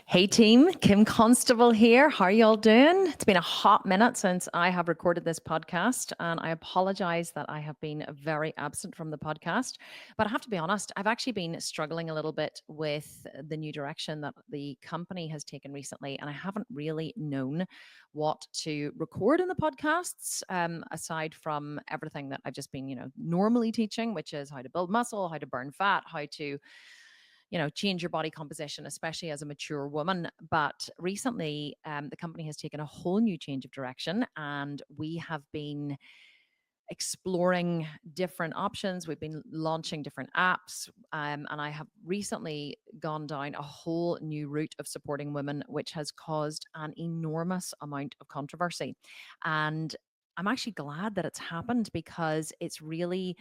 Hey team, Kim Constable here. How are you all doing? It's been a hot minute since I have recorded this podcast, and I apologize that I have been very absent from the podcast. But I have to be honest, I've actually been struggling a little bit with the new direction that the company has taken recently, and I haven't really known what to record in the podcasts, aside from everything that I've just been, normally teaching, which is how to build muscle, how to burn fat, how to change your body composition, especially as a mature woman. But recently, the company has taken a whole new change of direction, and we have been exploring different options. We've been launching different apps, and I have recently gone down a whole new route of supporting women, which has caused an enormous amount of controversy. And I'm actually glad that it's happened because it's really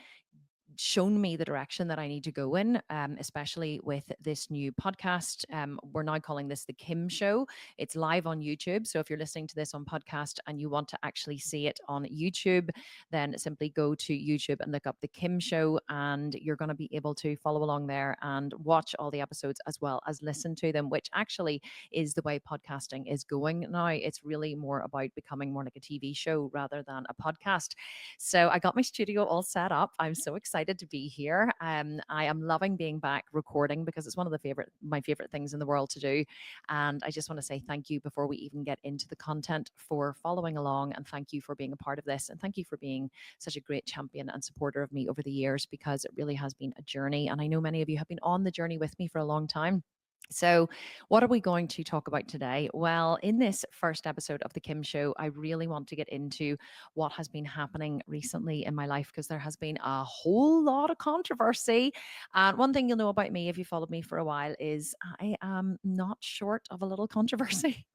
shown me the direction that I need to go in, especially with this new podcast. We're now calling this the Kim Show. It's live on YouTube. So if you're listening to this on podcast and you want to actually see it on YouTube, then simply go to YouTube and look up the Kim Show, and you're going to be able to follow along there and watch all the episodes as well as listen to them, which actually is the way podcasting is going now. It's really more about becoming more like a TV show rather than a podcast. So I got my studio all set up. I'm so excited to be here. I am loving being back recording because it's one of my favorite things in the world to do. And I just want to say thank you before we even get into the content for following along, and thank you for being a part of this, and thank you for being such a great champion and supporter of me over the years, because it really has been a journey. And I know many of you have been on the journey with me for a long time. So, what are we going to talk about today? Well, in this first episode of The Kim Show, I really want to get into what has been happening recently in my life, because there has been a whole lot of controversy. And one thing you'll know about me if you followed me for a while is I am not short of a little controversy.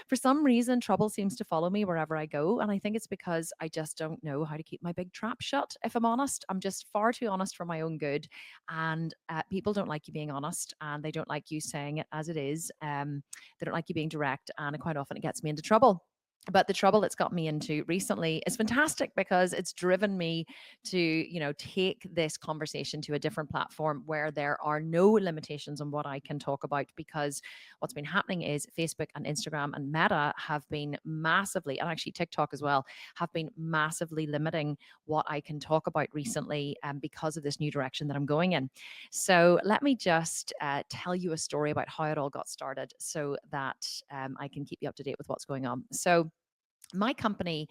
For some reason, trouble seems to follow me wherever I go. And I think it's because I just don't know how to keep my big trap shut. If I'm honest, I'm just far too honest for my own good. And people don't like you being honest, and they don't like you saying it as it is. They don't like you being direct, and quite often it gets me into trouble. But the trouble it's got me into recently is fantastic, because it's driven me to, take this conversation to a different platform where there are no limitations on what I can talk about. Because what's been happening is Facebook and Instagram and Meta have been massively, and actually TikTok as well, have been massively limiting what I can talk about recently, because of this new direction that I'm going in. So let me just tell you a story about how it all got started, so that I can keep you up to date with what's going on. So my company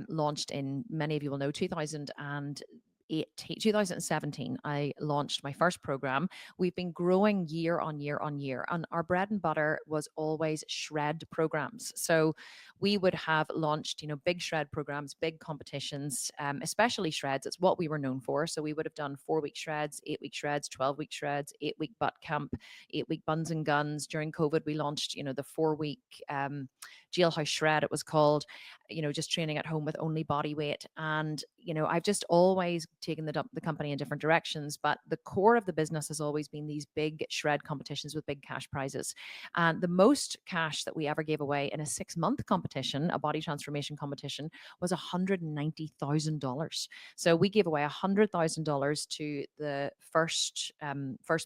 launched in, many of you will know, 2017, I launched my first program. We've been growing year on year on year, and our bread and butter was always shred programs. So we would have launched, big shred programs, big competitions, especially shreds. It's what we were known for. So we would have done 4-week shreds, 8-week shreds, 12-week shreds, 8-week butt camp, 8-week buns and guns. During COVID, we launched, the 4-week jailhouse shred, it was called, just training at home with only body weight. And, I've just always taken the company in different directions, but the core of the business has always been these big shred competitions with big cash prizes. And the most cash that we ever gave away in a 6-month competition, a body transformation competition, was $190,000. So we gave away $100,000 to the first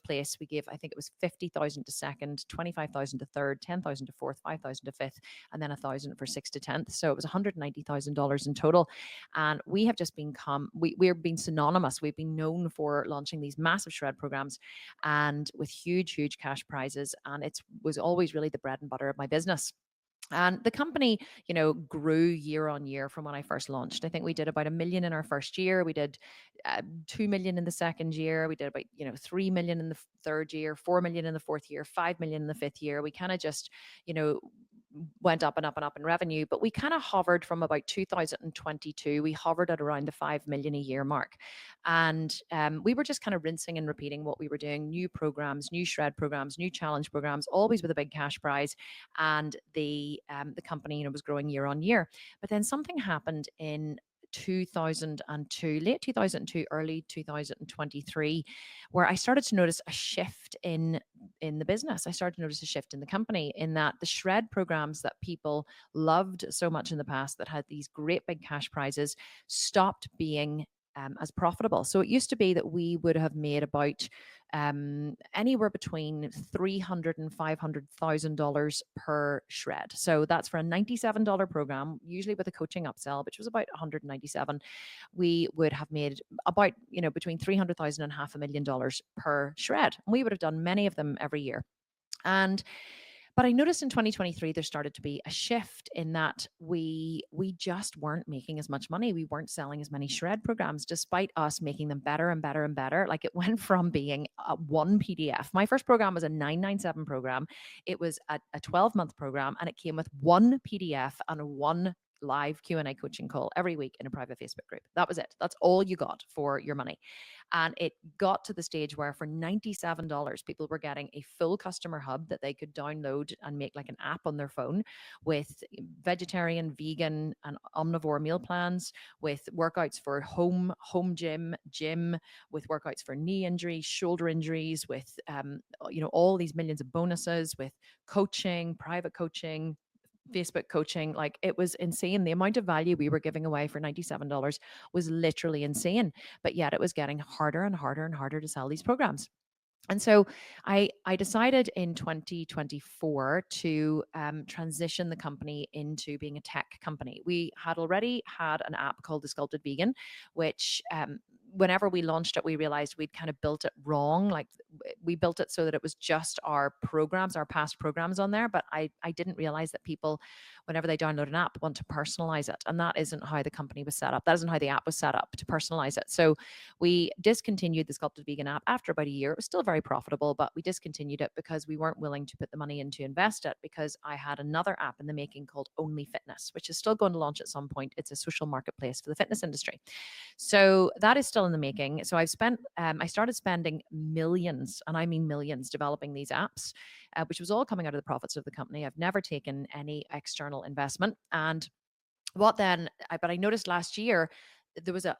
place. We gave, I think it was 50,000 to second, 25,000 to third, 10,000 to fourth, 5,000 to fifth, and then 1,000 for sixth to 10th. So it was $190,000 in total. And we have just we're being synonymous. We've been known for launching these massive shred programs, and with huge, huge cash prizes. And it was always really the bread and butter of my business. And the company, grew year on year from when I first launched. I think we did about 1 million in our first year. We did 2 million in the second year. We did about, 3 million in the third year, 4 million in the fourth year, 5 million in the fifth year. We kind of just, went up and up and up in revenue, but we kind of hovered from about 2022. We hovered at around the 5 million a year mark. And we were just kind of rinsing and repeating what we were doing: new programs, new shred programs, new challenge programs, always with a big cash prize. And the company, was growing year on year. But then something happened in 2002, late 2002, early 2023, where I started to notice a shift in the business. I started to notice a shift in the company, in that the shred programs that people loved so much in the past, that had these great big cash prizes, stopped being as profitable. So it used to be that we would have made about anywhere between $300,000 and $500,000 per shred. So that's for a $97 program, usually with a coaching upsell, which was about $197. We would have made about between $300,000 and $500,000 per shred, and we would have done many of them every year. But I noticed in 2023 there started to be a shift in that we just weren't making as much money. We weren't selling as many shred programs, despite us making them better and better and better. Like, it went from being one PDF. My first program was a 997 program. It was a 12-month program, and it came with one PDF and one live Q&A coaching call every week in a private Facebook group. That was it. That's all you got for your money. And it got to the stage where for $97, people were getting a full customer hub that they could download and make like an app on their phone with vegetarian, vegan, and omnivore meal plans, with workouts for home gym, with workouts for knee injuries, shoulder injuries, with all these millions of bonuses, with coaching, private coaching, Facebook coaching. Like, it was insane. The amount of value we were giving away for $97 was literally insane. But yet it was getting harder and harder and harder to sell these programs. And so I decided in 2024 to transition the company into being a tech company. We had already had an app called the Sculpted Vegan, which whenever we launched it, we realized we'd kind of built it wrong. Like, we built it so that it was just our programs, our past programs on there. But I didn't realize that people, whenever they download an app, want to personalize it. And that isn't how the company was set up. That isn't how the app was set up, to personalize it. So we discontinued the Sculpted Vegan app after about a year. It was still very profitable, but we discontinued it because we weren't willing to put the money in to invest it, because I had another app in the making called Only Fitness, which is still going to launch at some point. It's a social marketplace for the fitness industry. So that is still in the making. So I started spending millions, and I mean millions, developing these apps, which was all coming out of the profits of the company. I've never taken any external investment. And but I noticed last year there was a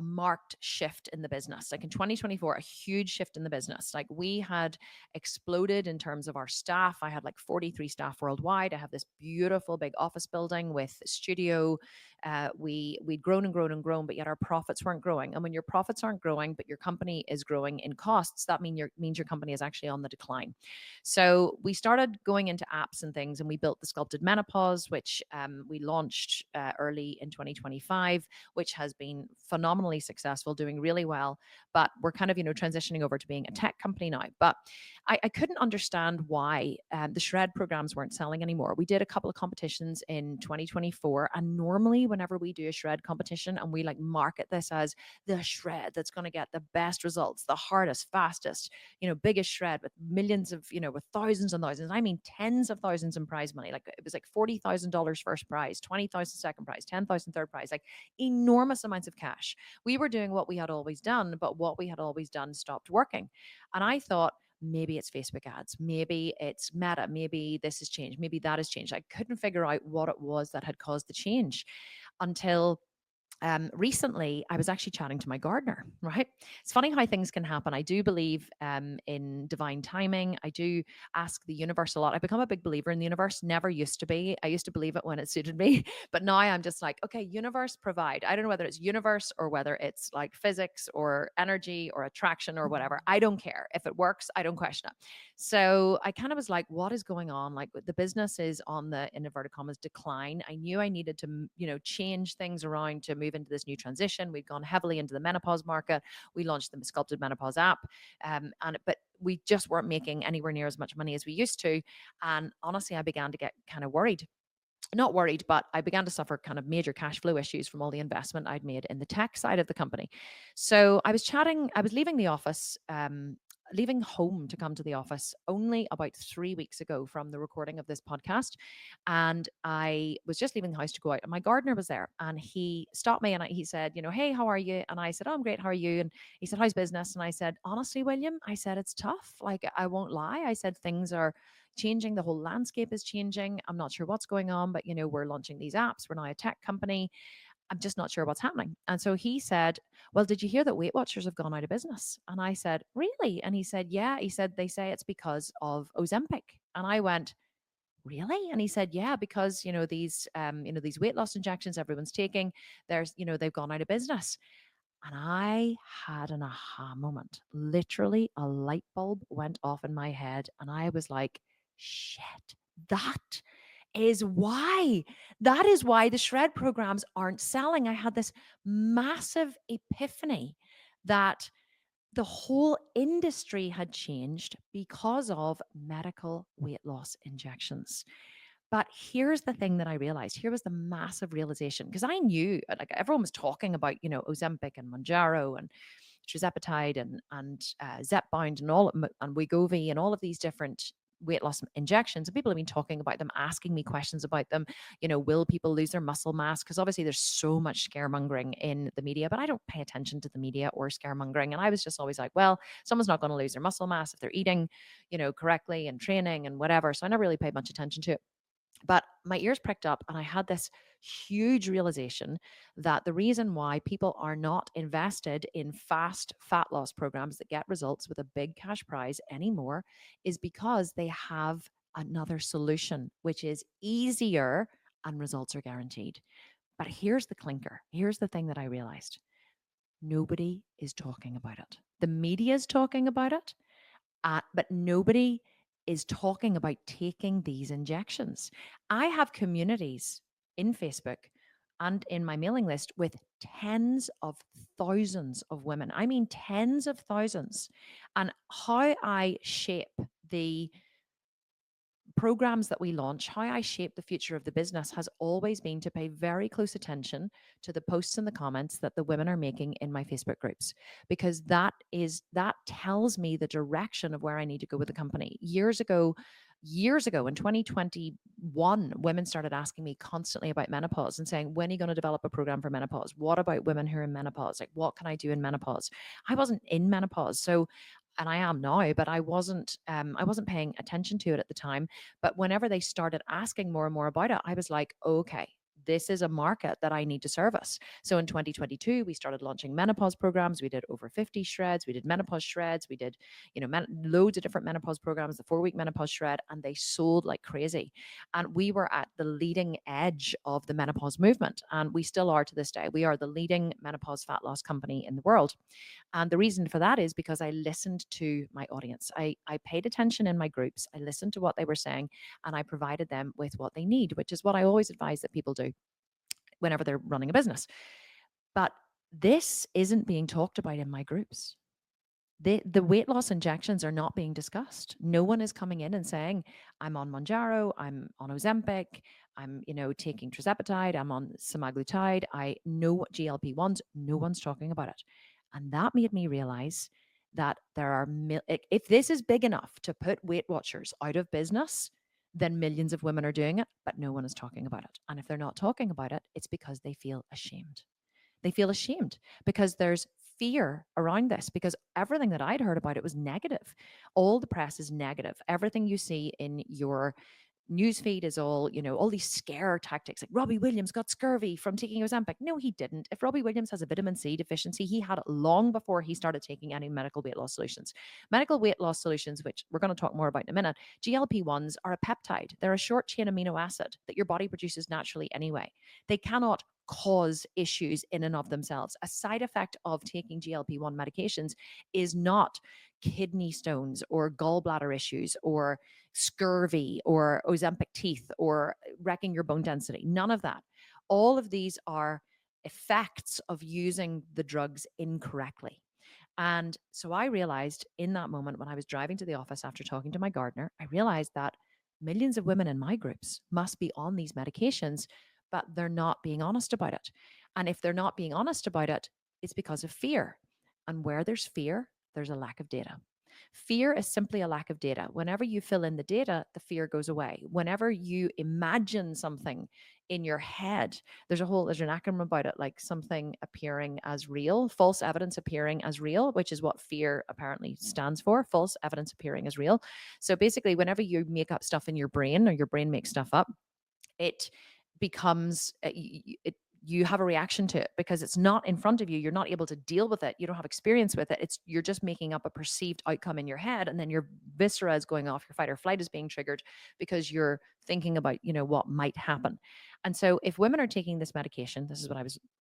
marked shift in the business. Like in 2024, a huge shift in the business. Like, we had exploded in terms of our staff. I had like 43 staff worldwide. I have this beautiful big office building with a studio. We'd grown and grown and grown, but yet our profits weren't growing. And when your profits aren't growing, but your company is growing in costs, that means your company is actually on the decline. So we started going into apps and things, and we built the Sculpted Menopause, which we launched early in 2025, which has been phenomenally successful, doing really well. But we're kind of, transitioning over to being a tech company now. But I couldn't understand why the shred programs weren't selling anymore. We did a couple of competitions in 2024, and normally whenever we do a shred competition and we like market this as the shred that's going to get the best results, the hardest, fastest, biggest shred with millions of, with thousands and thousands, I mean tens of thousands in prize money. Like, it was like $40,000 first prize, 20,000 second prize, 10,000 third prize, like enormous amounts of cash. We were doing what we had always done, but what we had always done stopped working. And I thought, maybe it's Facebook ads, maybe it's Meta, maybe this has changed, maybe that has changed. I couldn't figure out what it was that had caused the change until recently I was actually chatting to my gardener, right? It's funny how things can happen. I do believe in divine timing. I do ask the universe a lot. I've become a big believer in the universe. Never used to be. I used to believe it when it suited me, but now I'm just like, okay, universe, provide. I don't know whether it's universe or whether it's like physics or energy or attraction or whatever. I don't care. If it works, I don't question it. So I kind of was like, what is going on? Like, the business is on the, in inverted commas, decline. I knew I needed to, change things around to move into this new transition. We'd gone heavily into the menopause market. We launched the Sculpted Menopause app, but we just weren't making anywhere near as much money as we used to. And honestly, I began to get kind of worried. Not worried, but I began to suffer kind of major cash flow issues from all the investment I'd made in the tech side of the company. So I was leaving the office, leaving home to come to the office only about 3 weeks ago from the recording of this podcast. And I was just leaving the house to go out, and my gardener was there, and he stopped me and he said, hey, how are you? And I said, oh, I'm great. How are you? And he said, how's business? And I said, honestly, William, I said, it's tough. Like, I won't lie. I said, things are changing. The whole landscape is changing. I'm not sure what's going on, but we're launching these apps. We're now a tech company. I'm just not sure what's happening. And so he said, well, did you hear that Weight Watchers have gone out of business? And I said, really? And he said, yeah. He said, they say it's because of Ozempic. And I went, really? And he said, yeah, because, these weight loss injections everyone's taking, they've gone out of business. And I had an aha moment. Literally, a light bulb went off in my head. And I was like, shit, that is why. That is why the shred programs aren't selling. I had this massive epiphany that the whole industry had changed because of medical weight loss injections. But here's the thing that I realized. Here was the massive realization because I knew, like everyone was talking about, Ozempic and Mounjaro and Trizepatide and Zepbound and and Wegovy and all of these different weight loss injections. And people have been talking about them, asking me questions about them. Will people lose their muscle mass? Because obviously there's so much scaremongering in the media, but I don't pay attention to the media or scaremongering. And I was just always like, well, someone's not going to lose their muscle mass if they're eating, correctly and training and whatever. So I never really paid much attention to it. But my ears pricked up, and I had this huge realization that the reason why people are not invested in fast fat loss programs that get results with a big cash prize anymore is because they have another solution, which is easier and results are guaranteed. But here's the clinker. Here's the thing that I realized nobody is talking about it. The media is talking about it, but nobody is talking about taking these injections. I have communities in Facebook and in my mailing list with tens of thousands of women. I mean, tens of thousands. And how I shape the programs that we launch, how I shape the future of the business has always been to pay very close attention to the posts and the comments that the women are making in my Facebook groups, because that tells me the direction of where I need to go with the company. Years ago in 2021, women started asking me constantly about menopause and saying, when are you going to develop a program for menopause? What about women who are in menopause? Like, what can I do in menopause? I wasn't in menopause. So, and I am now, but I wasn't paying attention to it at the time. But whenever they started asking more and more about it, I was like, okay, this is a market that I need to service. So in 2022, we started launching menopause programs. We did over 50 shreds. We did menopause shreds. We did, loads of different menopause programs, the 4-week menopause shred, and they sold like crazy. And we were at the leading edge of the menopause movement. And we still are to this day. We are the leading menopause fat loss company in the world. And the reason for that is because I listened to my audience. I paid attention in my groups. I listened to what they were saying and I provided them with what they need, which is what I always advise that people do whenever they're running a business. But this isn't being talked about in my groups. The weight loss injections are not being discussed. No one is coming in and saying, I'm on Mounjaro, I'm on Ozempic, I'm, taking Trizepatide, I'm on Semaglutide, I know GLP-1s. No one's talking about it. And that made me realize that there are, if this is big enough to put Weight Watchers out of business, then millions of women are doing it, but no one is talking about it. And if they're not talking about it, it's because they feel ashamed. They feel ashamed because there's fear around this, because everything that I'd heard about it was negative. All the press is negative. Everything you see in your newsfeed is all, all these scare tactics like Robbie Williams got scurvy from taking Ozempic. No, he didn't. If Robbie Williams has a vitamin C deficiency, he had it long before he started taking any medical weight loss solutions. Medical weight loss solutions, which we're going to talk more about in a minute, GLP-1s are a peptide. They're a short chain amino acid that your body produces naturally anyway. They cannot cause issues in and of themselves. A side effect of taking GLP-1 medications is not kidney stones or gallbladder issues or scurvy or Ozempic teeth or wrecking your bone density. None of that. All of these are effects of using the drugs incorrectly. And so I realized in that moment when I was driving to the office after talking to my gardener, I realized that millions of women in my groups must be on these medications, but they're not being honest about it. And if they're not being honest about it, it's because of fear. And where there's fear, there's a lack of data. Fear is simply a lack of data. Whenever you fill in the data, the fear goes away. Whenever you imagine something in your head, there's an acronym about it, like something appearing as real, false evidence appearing as real, which is what fear apparently stands for, false evidence appearing as real. So basically, whenever you make up stuff in your brain or your brain makes stuff up, it becomes you have a reaction to it because it's not in front of you. You're not able to deal with it. You don't have experience with it. You're just making up a perceived outcome in your head, and then your viscera is going off. Your fight or flight is being triggered because you're thinking about, what might happen. And so, if women are taking this medication, this is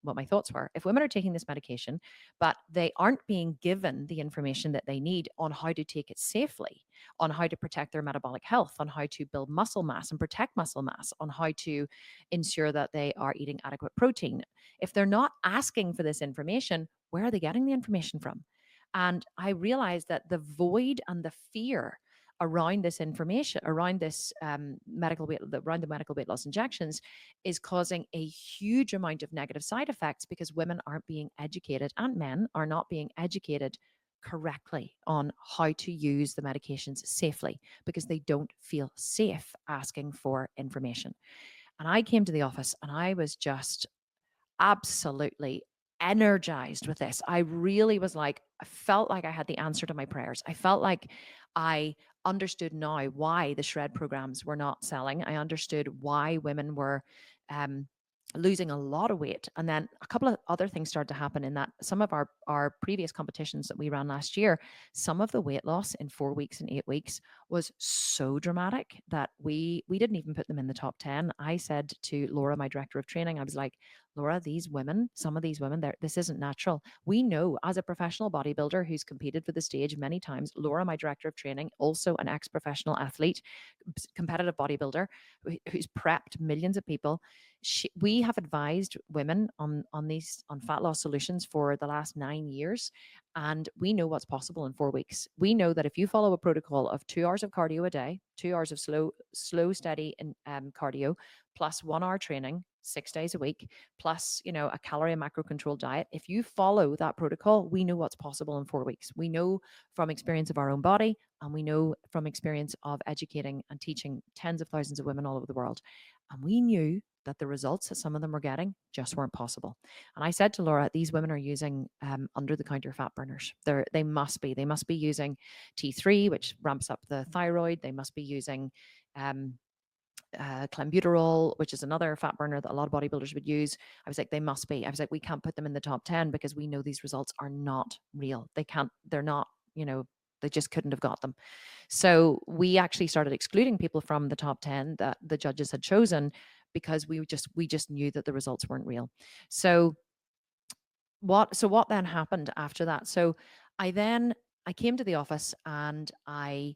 what my thoughts were. If women are taking this medication, but they aren't being given the information that they need on how to take it safely, on how to protect their metabolic health, on how to build muscle mass and protect muscle mass, on how to ensure that they are eating adequate protein. If they're not asking for this information, where are they getting the information from? And I realized that the void and the fear around this information, around this around the medical weight loss injections, is causing a huge amount of negative side effects because women aren't being educated and men are not being educated correctly on how to use the medications safely because they don't feel safe asking for information. And I came to the office and I was just absolutely energized with this. I really was like, I felt like I had the answer to my prayers. I felt like I understood now why the shred programs were not selling. I understood why women were um, losing a lot of weight. And then a couple of other things started to happen in that some of our previous competitions that we ran last year, some of the weight loss in 4 weeks and 8 weeks was so dramatic that we didn't even put them in the top 10. I said to Laura, my director of training, I was like, Laura, these women, some of these women, this isn't natural. We know as a professional bodybuilder who's competed for the stage many times, Laura, my director of training, also an ex-professional athlete, competitive bodybuilder who's prepped millions of people. We have advised women on fat loss solutions for the last 9 years, and we know what's possible in 4 weeks. We know that if you follow a protocol of 2 hours of cardio a day, 2 hours of slow, steady cardio, plus 1 hour training 6 days a week, plus a calorie and macro controlled diet. If you follow that protocol, we know what's possible in 4 weeks. We know from experience of our own body, and we know from experience of educating and teaching tens of thousands of women all over the world. And we knew that the results that some of them were getting just weren't possible. And I said to Laura, these women are using under the counter fat burners. They must be using T3, which ramps up the thyroid. They must be using clenbuterol, which is another fat burner that a lot of bodybuilders would use. I was like, they must be. I was like, we can't put them in the top 10 because we know these results are not real. They're not, they just couldn't have got them. So we actually started excluding people from the top 10 that the judges had chosen because we just knew that the results weren't real. So what then happened after that? So I came to the office and I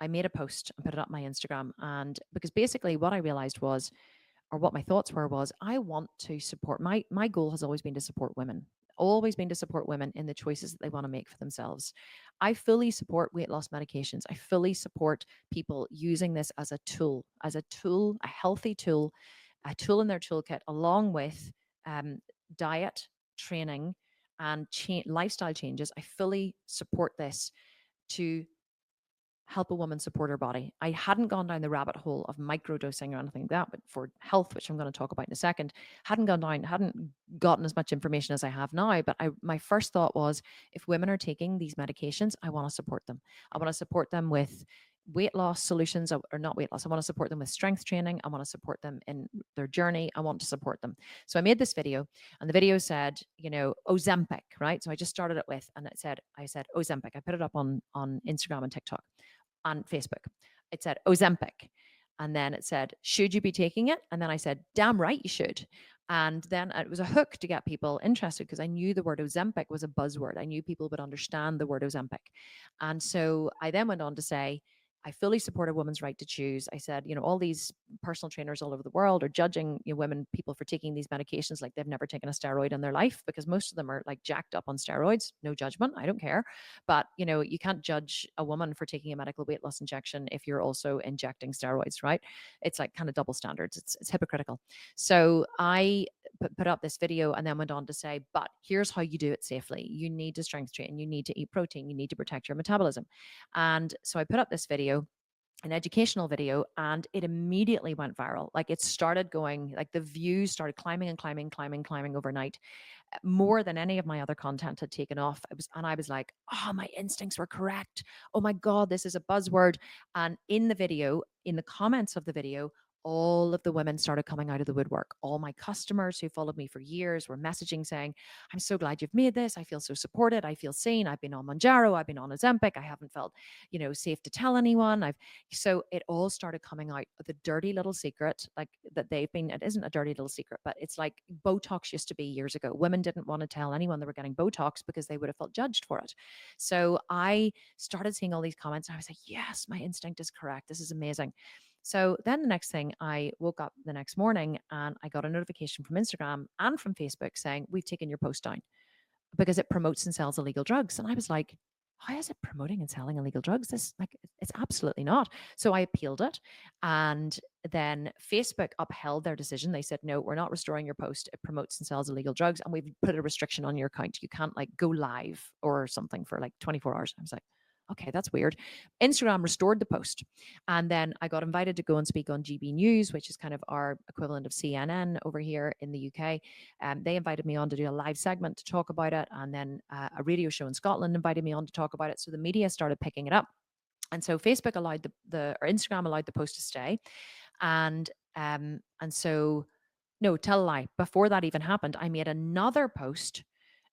made a post and put it up my Instagram. And because basically what I realized was, or what my thoughts were, was I want to support, my goal has always been to support women, in the choices that they want to make for themselves. I fully support weight loss medications. I fully support people using this as a tool, a healthy tool, a tool in their toolkit, along with diet, training, and lifestyle changes. I fully support this to help a woman support her body. I hadn't gone down the rabbit hole of microdosing or anything like that, but for health, which I'm going to talk about in a second, hadn't gotten as much information as I have now. But my first thought was, if women are taking these medications, I want to support them. I want to support them with weight loss solutions, or not weight loss. I want to support them with strength training. I want to support them in their journey. I want to support them. So I made this video, and the video said, Ozempic, right? So I just started it with, and I said Ozempic. I put it up on Instagram and TikTok, on Facebook. It said Ozempic. And then it said, should you be taking it? And then I said, damn right you should. And then it was a hook to get people interested because I knew the word Ozempic was a buzzword. I knew people would understand the word Ozempic. And so I then went on to say, I fully support a woman's right to choose. I said, all these personal trainers all over the world are judging people for taking these medications like they've never taken a steroid in their life, because most of them are like jacked up on steroids. No judgment. I don't care. But, you can't judge a woman for taking a medical weight loss injection if you're also injecting steroids, right? It's like kind of double standards. It's hypocritical. So I put up this video and then went on to say, but here's how you do it safely. You need to strength train. You need to eat protein. You need to protect your metabolism. And so I put up this video, an educational video, and it immediately went viral. Like, it started going, like, the views started climbing and climbing overnight, more than any of my other content had taken off. And I was like, oh, my instincts were correct. Oh my God, this is a buzzword. And in the video, in the comments of the video, all of the women started coming out of the woodwork. All my customers who followed me for years were messaging saying, I'm so glad you've made this. I feel so supported. I feel seen. I've been on Monjaro. I've been on Ozempic. I haven't felt, safe to tell anyone. So it all started coming out. The dirty little secret, like that they've been, it isn't a dirty little secret, but it's like Botox used to be years ago. Women didn't want to tell anyone they were getting Botox because they would have felt judged for it. So I started seeing all these comments. And I was like, yes, my instinct is correct. This is amazing. So then the next thing, I woke up the next morning and I got a notification from Instagram and from Facebook saying, we've taken your post down because it promotes and sells illegal drugs. And I was like, how is it promoting and selling illegal drugs? This, like, it's absolutely not. So I appealed it. And then Facebook upheld their decision. They said, no, we're not restoring your post. It promotes and sells illegal drugs. And we've put a restriction on your account. You can't like go live or something for like 24 hours. I was like, okay, that's weird. Instagram restored the post. And then I got invited to go and speak on GB News, which is kind of our equivalent of CNN over here in the UK. They invited me on to do a live segment to talk about it. And then a radio show in Scotland invited me on to talk about it. So the media started picking it up. And so Facebook allowed or Instagram allowed the post to stay. And so, no, tell a lie. Before that even happened, I made another post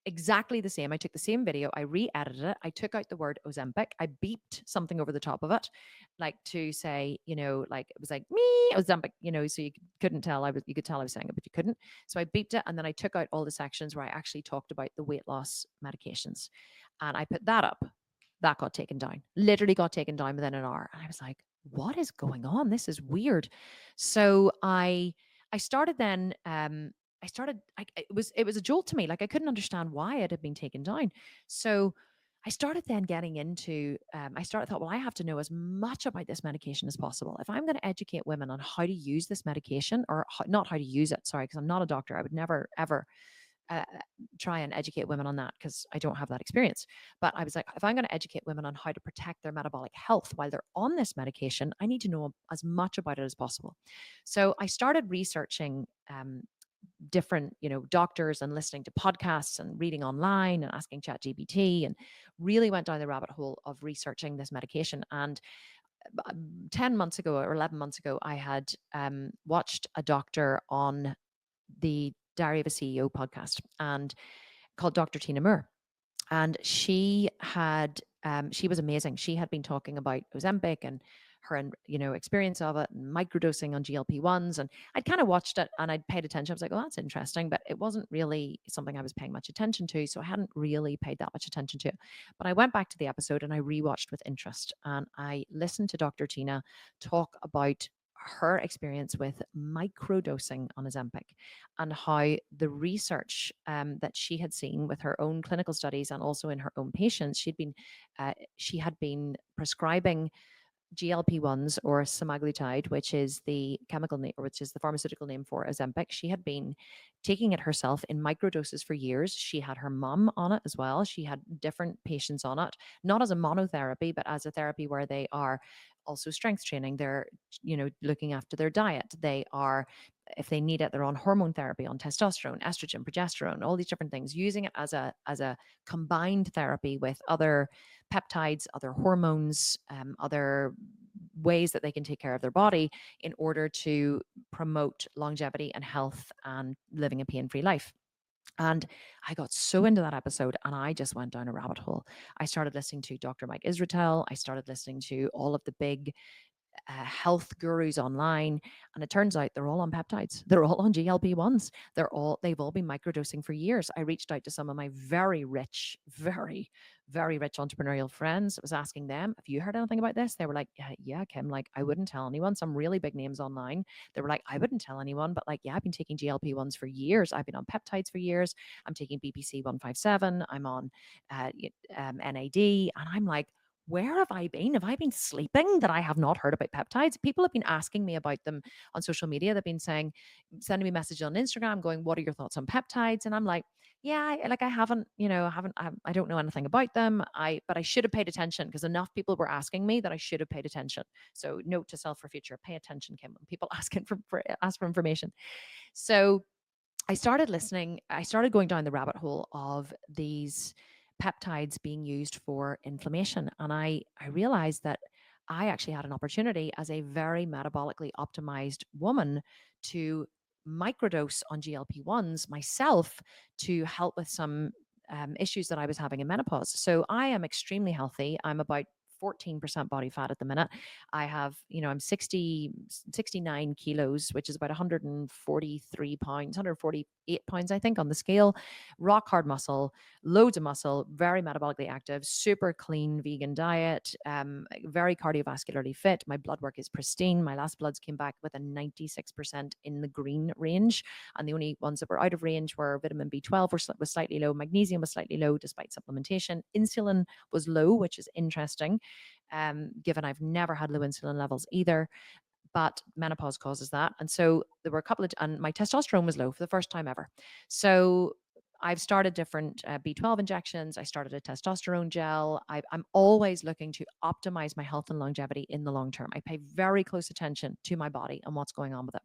exactly the same. I took the same video, I re-edited it, I took out the word Ozempic, I beeped something over the top of it, like to say, like it was like me Ozempic, so you couldn't tell you could tell I was saying it, but you couldn't. So I beeped it, and then I took out all the sections where I actually talked about the weight loss medications, and I put that up. That got taken down. Literally got taken down within an hour, and I was like, "What is going on? This is weird." So I started then. It was a jolt to me. Like I couldn't understand why it had been taken down. So I started then getting into, thought, well, I have to know as much about this medication as possible. If I'm going to educate women on how to use this medication, or not how to use it, sorry, because I'm not a doctor. I would never, ever uh, try and educate women on that because I don't have that experience. But I was like, if I'm going to educate women on how to protect their metabolic health while they're on this medication, I need to know as much about it as possible. So I started researching different, doctors, and listening to podcasts and reading online and asking ChatGPT, and really went down the rabbit hole of researching this medication. And 10 months ago or 11 months ago, I had watched a doctor on the Diary of a CEO podcast, and called Dr. Tina Moore. And she was amazing. She had been talking about Ozempic and her, experience of it, and microdosing on GLP-1s. And I'd kind of watched it and I'd paid attention. I was like, oh, that's interesting, but it wasn't really something I was paying much attention to. So I hadn't really paid that much attention to it. But I went back to the episode and I rewatched with interest, and I listened to Dr. Tina talk about her experience with microdosing on Ozempic, and how the research that she had seen with her own clinical studies and also in her own patients, she had been prescribing GLP-1s, or semaglutide, which is the chemical name, or which is the pharmaceutical name for Ozempic. She had been taking it herself in microdoses for years. She had her mum on it as well. She had different patients on it, not as a monotherapy, but as a therapy where they are also strength training. They're, looking after their diet. They are, if they need it, they're on hormone therapy, on testosterone, estrogen, progesterone, all these different things, using it as a combined therapy with other peptides, other hormones, other ways that they can take care of their body in order to promote longevity and health and living a pain-free life. And I got so into that episode and I just went down a rabbit hole. I started listening to Dr. Mike Israetel. I started listening to all of the big health gurus online, and it turns out they're all on peptides. They're all on GLP-1s. They've all been microdosing for years. I reached out to some of my very rich, very, very rich entrepreneurial friends. I was asking them, have you heard anything about this? They were like, yeah, Kim, like I wouldn't tell anyone. Some really big names online. They were like, I wouldn't tell anyone, but like, yeah, I've been taking GLP-1s for years. I've been on peptides for years. I'm taking BPC 157. I'm on NAD. And I'm like, where have I been? Have I been sleeping that I have not heard about peptides? People have been asking me about them on social media. They've been sending me messages on Instagram going, what are your thoughts on peptides? And I'm like, yeah, I haven't, I don't know anything about them. But I should have paid attention because enough people were asking me that I should have paid attention. So note to self for future, pay attention, Kim, when people ask for information. So I started listening. I started going down the rabbit hole of these peptides being used for inflammation. And I realized that I actually had an opportunity as a very metabolically optimized woman to microdose on GLP-1s myself to help with some issues that I was having in menopause. So I am extremely healthy. I'm about 14% body fat at the minute. I have, I'm 69 kilos, which is about 143 pounds, 148 pounds, I think, on the scale. Rock hard muscle, loads of muscle, very metabolically active, super clean vegan diet, very cardiovascularly fit. My blood work is pristine. My last bloods came back with a 96% in the green range. And the only ones that were out of range were vitamin B12 was slightly low, magnesium was slightly low despite supplementation. Insulin was low, which is interesting, given I've never had low insulin levels either. But menopause causes that. And so there were a couple of, and my testosterone was low for the first time ever. So I've started different B12 injections. I started a testosterone gel. I'm always looking to optimize my health and longevity in the long term. I pay very close attention to my body and what's going on with it.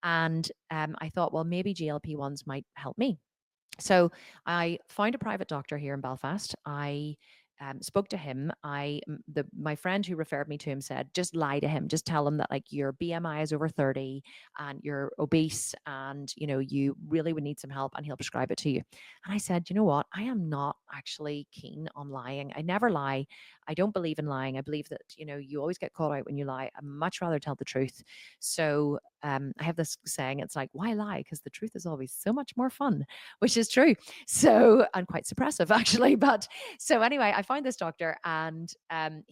And I thought, well, maybe GLP-1s might help me. So I found a private doctor here in Belfast. I spoke to him. My friend who referred me to him said, just lie to him. Just tell him that like your BMI is over 30 and you're obese and you really would need some help, and he'll prescribe it to you. And I said, you know what? I am not actually keen on lying. I never lie. I don't believe in lying. I believe that you always get caught out when you lie. I'd much rather tell the truth. So I have this saying. It's like, why lie? Because the truth is always so much more fun, which is true. So, and quite suppressive actually. But so anyway, I found this doctor, and I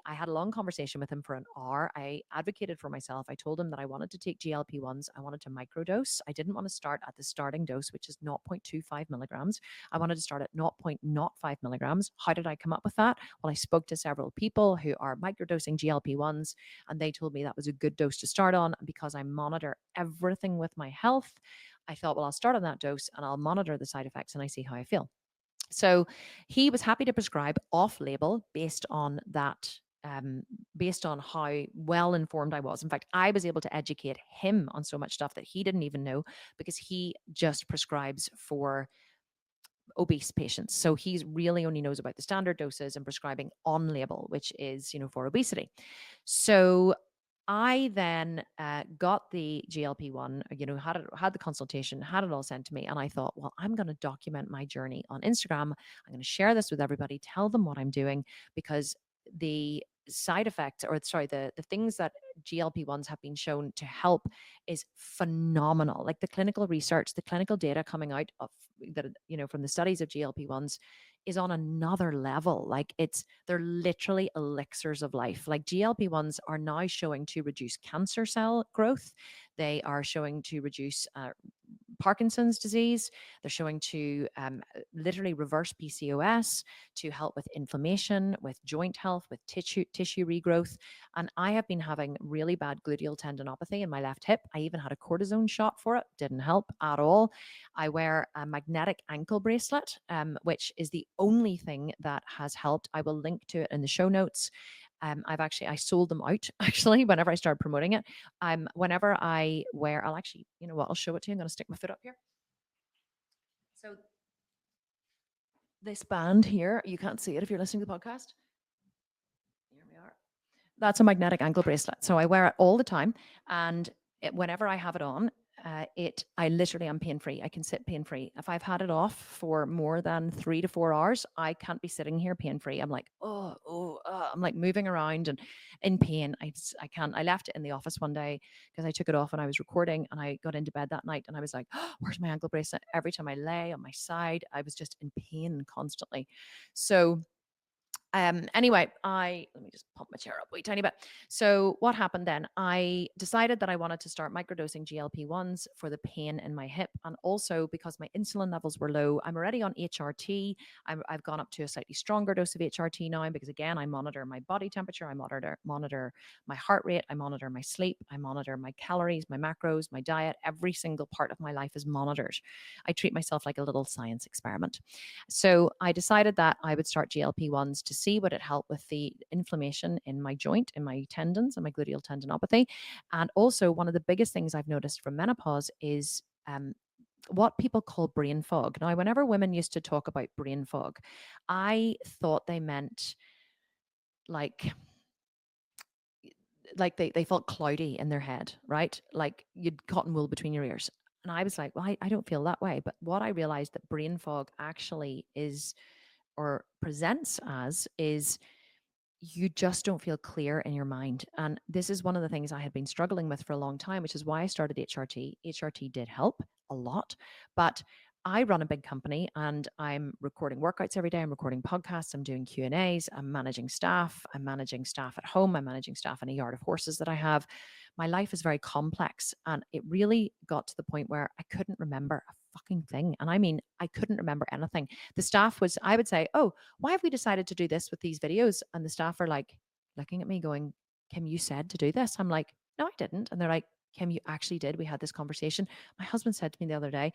had a long conversation with him for an hour. I advocated for myself. I told him that I wanted to take GLP-1s. I wanted to microdose. I didn't want to start at the starting dose, which is 0.25 milligrams. I wanted to start at 0.05 milligrams. How did I come up with that? Well, I spoke to several people who are microdosing GLP-1s, and they told me that was a good dose to start on. Because I monitor everything with my health, I thought, well, I'll start on that dose and I'll monitor the side effects and I see how I feel. So he was happy to prescribe off label based on that, based on how well informed I was. In fact, I was able to educate him on so much stuff that he didn't even know, because he just prescribes for obese patients. So he really only knows about the standard doses and prescribing on label, which is, for obesity. So I then got the GLP-1, had the consultation, had it all sent to me. And I thought, well, I'm going to document my journey on Instagram. I'm going to share this with everybody, tell them what I'm doing, because the side effects, or sorry, the things that GLP-1s have been shown to help is phenomenal. Like the clinical research, the clinical data coming out of that, from the studies of GLP-1s is on another level. Like they're literally elixirs of life. Like GLP-1s are now showing to reduce cancer cell growth. They are showing to reduce Parkinson's disease. They're showing to literally reverse PCOS, to help with inflammation, with joint health, with tissue regrowth. And I have been having really bad gluteal tendinopathy in my left hip. I even had a cortisone shot for it. Didn't help at all. I wear a magnetic ankle bracelet, which is the only thing that has helped. I will link to it in the show notes. I sold them out actually whenever I started promoting it. Whenever I wear, I'll actually, I'll show it to you. I'm going to stick my foot up here. So this band here, you can't see it if you're listening to the podcast. Here we are. That's a magnetic ankle bracelet. So I wear it all the time. And whenever I have it on, I literally am pain free. I can sit pain free. If I've had it off for more than 3 to 4 hours, I can't be sitting here pain free. I'm like, I'm like moving around and in pain. I can't. I left it in the office one day because I took it off when I was recording, and I got into bed that night and I was like, where's my ankle bracelet? Every time I lay on my side, I was just in pain constantly. So anyway, let me just pump my chair up a wee tiny bit. So what happened then? I decided that I wanted to start microdosing GLP-1s for the pain in my hip, and also because my insulin levels were low. I'm already on HRT. I've gone up to a slightly stronger dose of HRT now, because again, I monitor my body temperature, I monitor my heart rate, I monitor my sleep, I monitor my calories, my macros, my diet. Every single part of my life is monitored. I treat myself like a little science experiment. So I decided that I would start GLP-1s to see would it help with the inflammation in my joint, in my tendons, and my gluteal tendinopathy. And also, one of the biggest things I've noticed from menopause is what people call brain fog. Now, whenever women used to talk about brain fog, I thought they meant like like they felt cloudy in their head, right? Like you'd cotton wool between your ears. And I was like, well, I don't feel that way. But what I realized that brain fog actually is, or presents as, is you just don't feel clear in your mind. And this is one of the things I had been struggling with for a long time, which is why I started HRT. HRT did help a lot, but I run a big company and I'm recording workouts every day. I'm recording podcasts. I'm doing Q&As. I'm managing staff. I'm managing staff at home. I'm managing staff in a yard of horses that I have. My life is very complex. And it really got to the point where I couldn't remember a fucking thing. And I mean, I couldn't remember anything. The staff was, I would say, oh, why have we decided to do this with these videos? And the staff are like looking at me going, Kim, you said to do this. I'm like, no, I didn't. And they're like, Kim, you actually did. We had this conversation. My husband said to me the other day,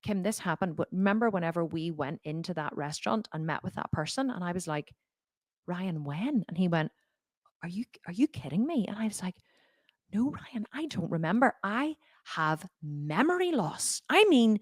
Kim, this happened. But remember whenever we went into that restaurant and met with that person? And I was like, Ryan, when? And he went, are you kidding me? And I was like, no, Ryan, I don't remember. I have memory loss. I mean,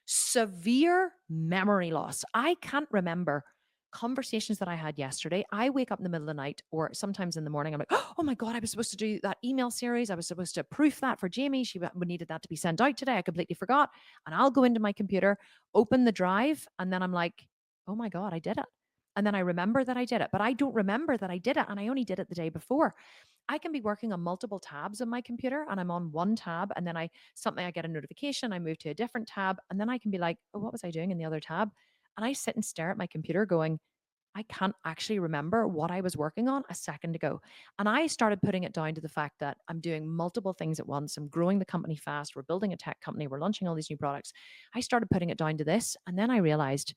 severe memory loss. I can't remember conversations that I had yesterday. I wake up in the middle of the night or sometimes in the morning. I'm like, oh my God, I was supposed to do that email series. I was supposed to proof that for Jamie. She needed that to be sent out today. I completely forgot. And I'll go into my computer, open the drive, and then I'm like, oh my God, I did it. And then I remember that I did it, but I don't remember that I did it. And I only did it the day before. I can be working on multiple tabs on my computer and I'm on one tab and then I get a notification, I move to a different tab and then I can be like, oh, what was I doing in the other tab? And I sit and stare at my computer going, I can't actually remember what I was working on a second ago. And I started putting it down to the fact that I'm doing multiple things at once. I'm growing the company fast. We're building a tech company. We're launching all these new products. I started putting it down to this. And then I realized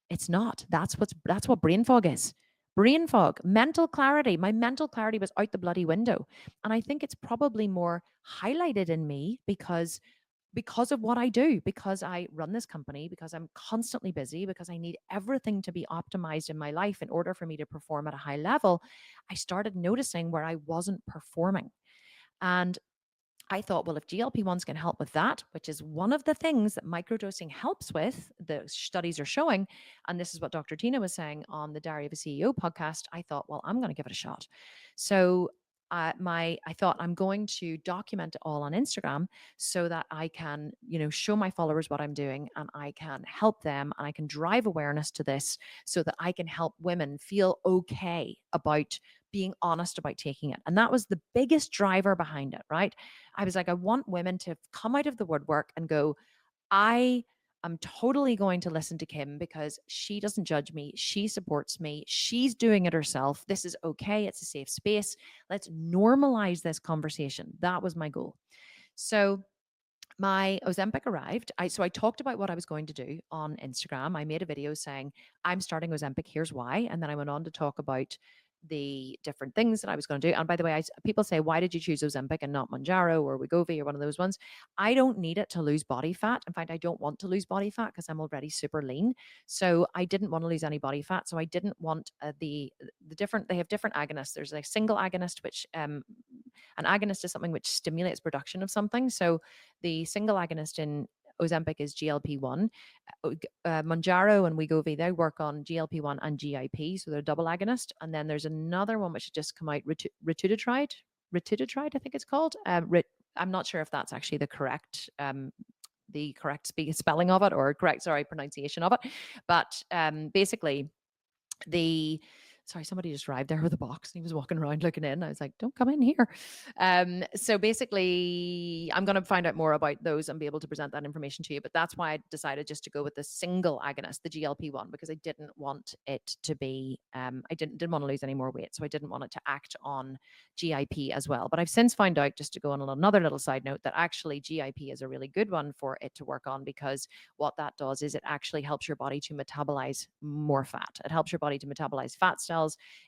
it's not. That's what brain fog is. Brain fog, mental clarity. My mental clarity was out the bloody window. And I think it's probably more highlighted in me because of what I do, because I run this company, because I'm constantly busy, because I need everything to be optimized in my life in order for me to perform at a high level. I started noticing where I wasn't performing. And I thought, well, if GLP-1s can help with that, which is one of the things that microdosing helps with, the studies are showing, and this is what Dr. Tina was saying on the Diary of a CEO podcast, I thought, well, I'm going to give it a shot. So I thought I'm going to document it all on Instagram so that I can, show my followers what I'm doing and I can help them and I can drive awareness to this so that I can help women feel okay about being honest about taking it. And that was the biggest driver behind it, right? I was like, I want women to come out of the woodwork and go, I am totally going to listen to Kim because she doesn't judge me. She supports me. She's doing it herself. This is okay. It's a safe space. Let's normalize this conversation. That was my goal. So my Ozempic arrived. So I talked about what I was going to do on Instagram. I made a video saying, I'm starting Ozempic, here's why. And then I went on to talk about the different things that I was going to do. And by the way, people say, why did you choose Ozempic and not Mounjaro or Wegovy or one of those ones? I don't need it to lose body fat. In fact, I don't want to lose body fat because I'm already super lean. So I didn't want to lose any body fat. So I didn't want the different, they have different agonists. There's a single agonist, which an agonist is something which stimulates production of something. So the single agonist in Ozempic is GLP-1. Mounjaro and Wegovy, they work on GLP-1 and GIP, so they're double agonist. And then there's another one which has just come out, Ritutride, I think it's called. I'm not sure if that's actually the correct spelling of it or correct, pronunciation of it. But basically, somebody just arrived there with a box and he was walking around looking in. I was like, don't come in here. So basically, I'm going to find out more about those and be able to present that information to you. But that's why I decided just to go with the single agonist, the GLP-1, because I didn't want it to be, I didn't want to lose any more weight. So I didn't want it to act on GIP as well. But I've since found out, just to go on another little side note, that actually GIP is a really good one for it to work on, because what that does is it actually helps your body to metabolize more fat. It helps your body to metabolize fat cells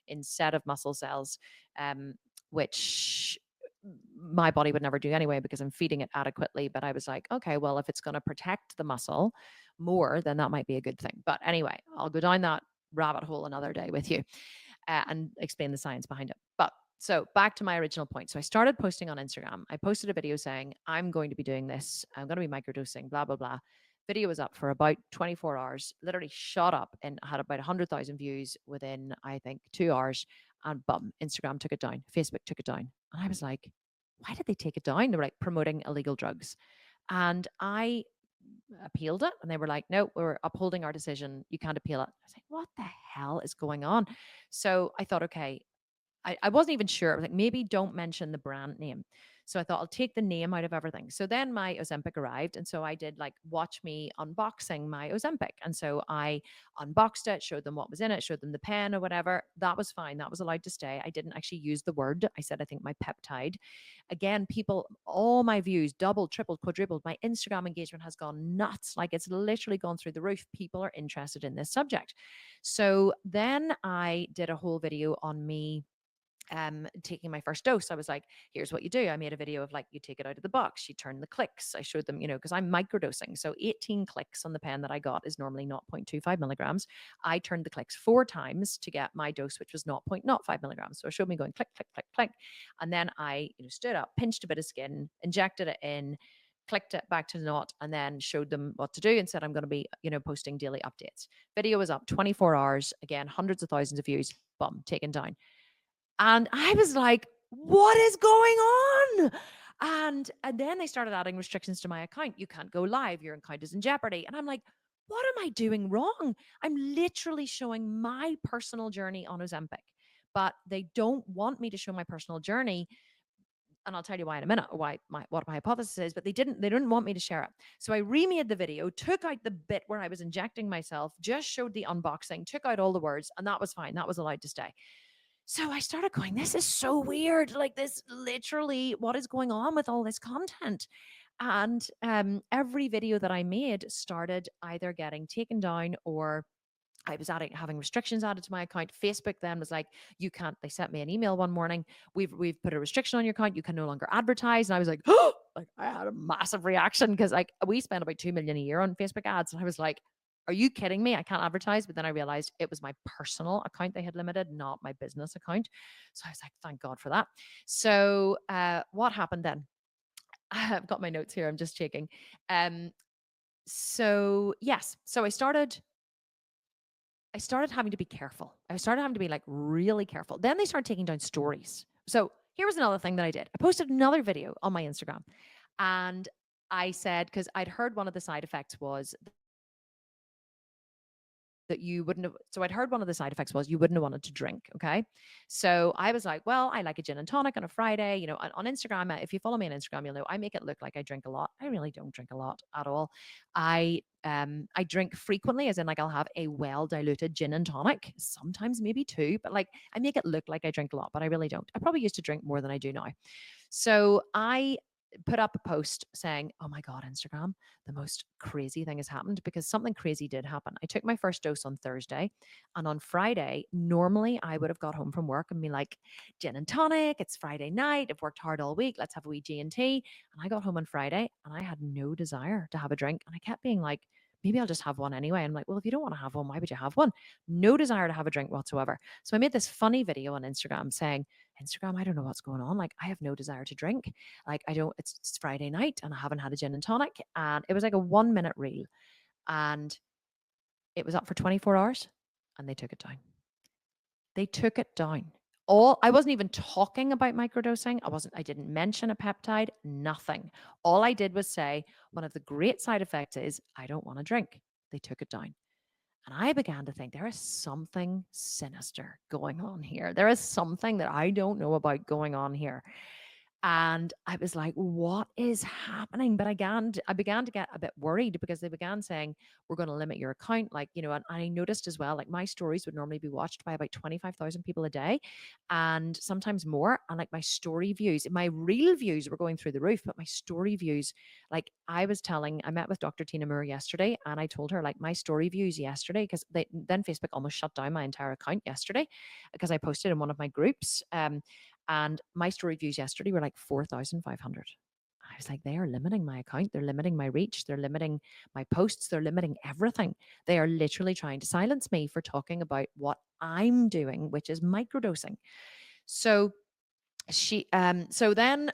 instead of muscle cells, which my body would never do anyway because I'm feeding it adequately. But I was like, okay, well, if it's going to protect the muscle more, then that might be a good thing. But anyway, I'll go down that rabbit hole another day with you and explain the science behind it. But so back to my original point. So I started posting on Instagram. I posted a video saying, I'm going to be doing this. I'm going to be microdosing, blah, blah, blah. Video was up for about 24 hours, literally shot up and had about 100,000 views within, I think, 2 hours. and boom, Instagram took it down, Facebook took it down. And I was like, why did they take it down? They were like promoting illegal drugs. And I appealed it, and they were like, no, we're upholding our decision. You can't appeal it. I was like, what the hell is going on? So I thought, okay, I wasn't even sure. I was like, maybe don't mention the brand name. So I thought I'll take the name out of everything. So then my Ozempic arrived. And so I did like watch me unboxing my Ozempic. And so I unboxed it, showed them what was in it, showed them the pen or whatever. That was fine. That was allowed to stay. I didn't actually use the word. I said, I think my peptide. Again, people, all my views doubled, tripled, quadrupled. My Instagram engagement has gone nuts. Like it's literally gone through the roof. People are interested in this subject. So then I did a whole video on me taking my first dose. I was like, here's what you do. I made a video of like, you take it out of the box, you turn the clicks. I showed them, because I'm microdosing. So 18 clicks on the pen that I got is normally 0.25 milligrams. I turned the clicks 4 times to get my dose, which was 0.05 milligrams. So it showed me going click, click, click, click. And then I, stood up, pinched a bit of skin, injected it in, clicked it back to the knot, and then showed them what to do and said, I'm going to be, posting daily updates. Video was up 24 hours. Again, hundreds of thousands of views, boom, taken down. And I was like, what is going on? And then they started adding restrictions to my account. You can't go live. Your account is in jeopardy. And I'm like, what am I doing wrong? I'm literally showing my personal journey on Ozempic, but they don't want me to show my personal journey. And I'll tell you why in a minute, what my hypothesis is, but they didn't want me to share it. So I remade the video, took out the bit where I was injecting myself, just showed the unboxing, took out all the words, and that was fine. That was allowed to stay. So I started going, this is so weird. Like this, literally, what is going on with all this content? And every video that I made started either getting taken down or I was having restrictions added to my account. Facebook then was like, you can't, they sent me an email one morning. We've put a restriction on your account. You can no longer advertise. And I was like, oh, like I had a massive reaction because like we spend about 2 million a year on Facebook ads. And I was like, are you kidding me? I can't advertise. But then I realized it was my personal account they had limited, not my business account. So I was like, thank God for that. So what happened then? I've got my notes here. I'm just checking. So yes, so I started having to be careful. I started having to be like really careful. Then they started taking down stories. So here was another thing that I did. I posted another video on my Instagram and I said, because I'd heard one of the side effects was that you wouldn't have. So I'd heard one of the side effects was you wouldn't have wanted to drink. Okay. So I was like, well, I like a gin and tonic on a Friday. On Instagram, if you follow me on Instagram, you'll know I make it look like I drink a lot. I really don't drink a lot at all. I drink frequently, as in like I'll have a well diluted gin and tonic, sometimes maybe two, but like I make it look like I drink a lot, but I really don't. I probably used to drink more than I do now. So I put up a post saying, oh my God, Instagram, the most crazy thing has happened because something crazy did happen. I took my first dose on Thursday and on Friday, normally I would have got home from work and be like, gin and tonic, it's Friday night. I've worked hard all week. Let's have a wee G&T. And I got home on Friday and I had no desire to have a drink. And I kept being like, maybe I'll just have one anyway. I'm like, well, if you don't want to have one, why would you have one? No desire to have a drink whatsoever. So I made this funny video on Instagram saying, Instagram, I don't know what's going on. Like, I have no desire to drink. Like, it's Friday night and I haven't had a gin and tonic. And it was like a 1 minute reel. And it was up for 24 hours and they took it down. They took it down. I wasn't even talking about microdosing. I didn't mention a peptide, nothing. All I did was say, one of the great side effects is I don't want to drink. They took it down. And I began to think there is something sinister going on here. There is something that I don't know about going on here. And I was like, what is happening? But I began to get a bit worried because they began saying, we're going to limit your account. Like, and I noticed as well, like my stories would normally be watched by about 25,000 people a day and sometimes more. And like my story views, my real views were going through the roof, but my story views, like I met with Dr. Tina Moore yesterday and I told her like my story views yesterday, because then Facebook almost shut down my entire account yesterday because I posted in one of my groups. And my story views yesterday were like 4,500. I was like, they are limiting my account. They're limiting my reach. They're limiting my posts. They're limiting everything. They are literally trying to silence me for talking about what I'm doing, which is microdosing. So so then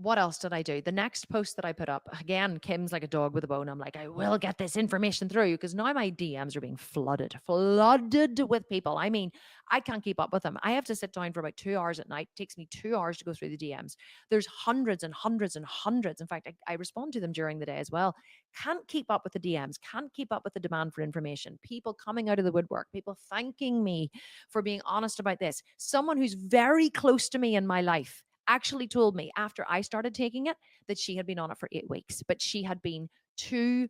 what else did I do? The next post that I put up, again, Kim's like a dog with a bone. I'm like, I will get this information through, because now my DMs are being flooded with people. I mean, I can't keep up with them. I have to sit down for about 2 hours at night. It takes me 2 hours to go through the DMs. There's hundreds and hundreds and hundreds. In fact, I respond to them during the day as well. Can't keep up with the DMs, can't keep up with the demand for information. People coming out of the woodwork, people thanking me for being honest about this. Someone who's very close to me in my life actually told me after I started taking it that she had been on it for 8 weeks, but she had been too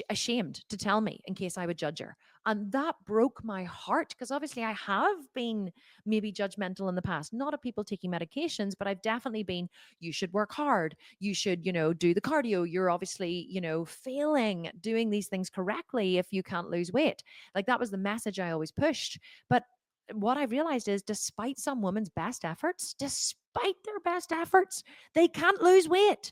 ashamed to tell me in case I would judge her. And that broke my heart, because obviously I have been maybe judgmental in the past, not of people taking medications, but I've definitely been, you should work hard. You should, do the cardio. You're obviously, failing doing these things correctly if you can't lose weight. Like, that was the message I always pushed. But what I realized is, despite some women's best efforts, despite their best efforts, they can't lose weight.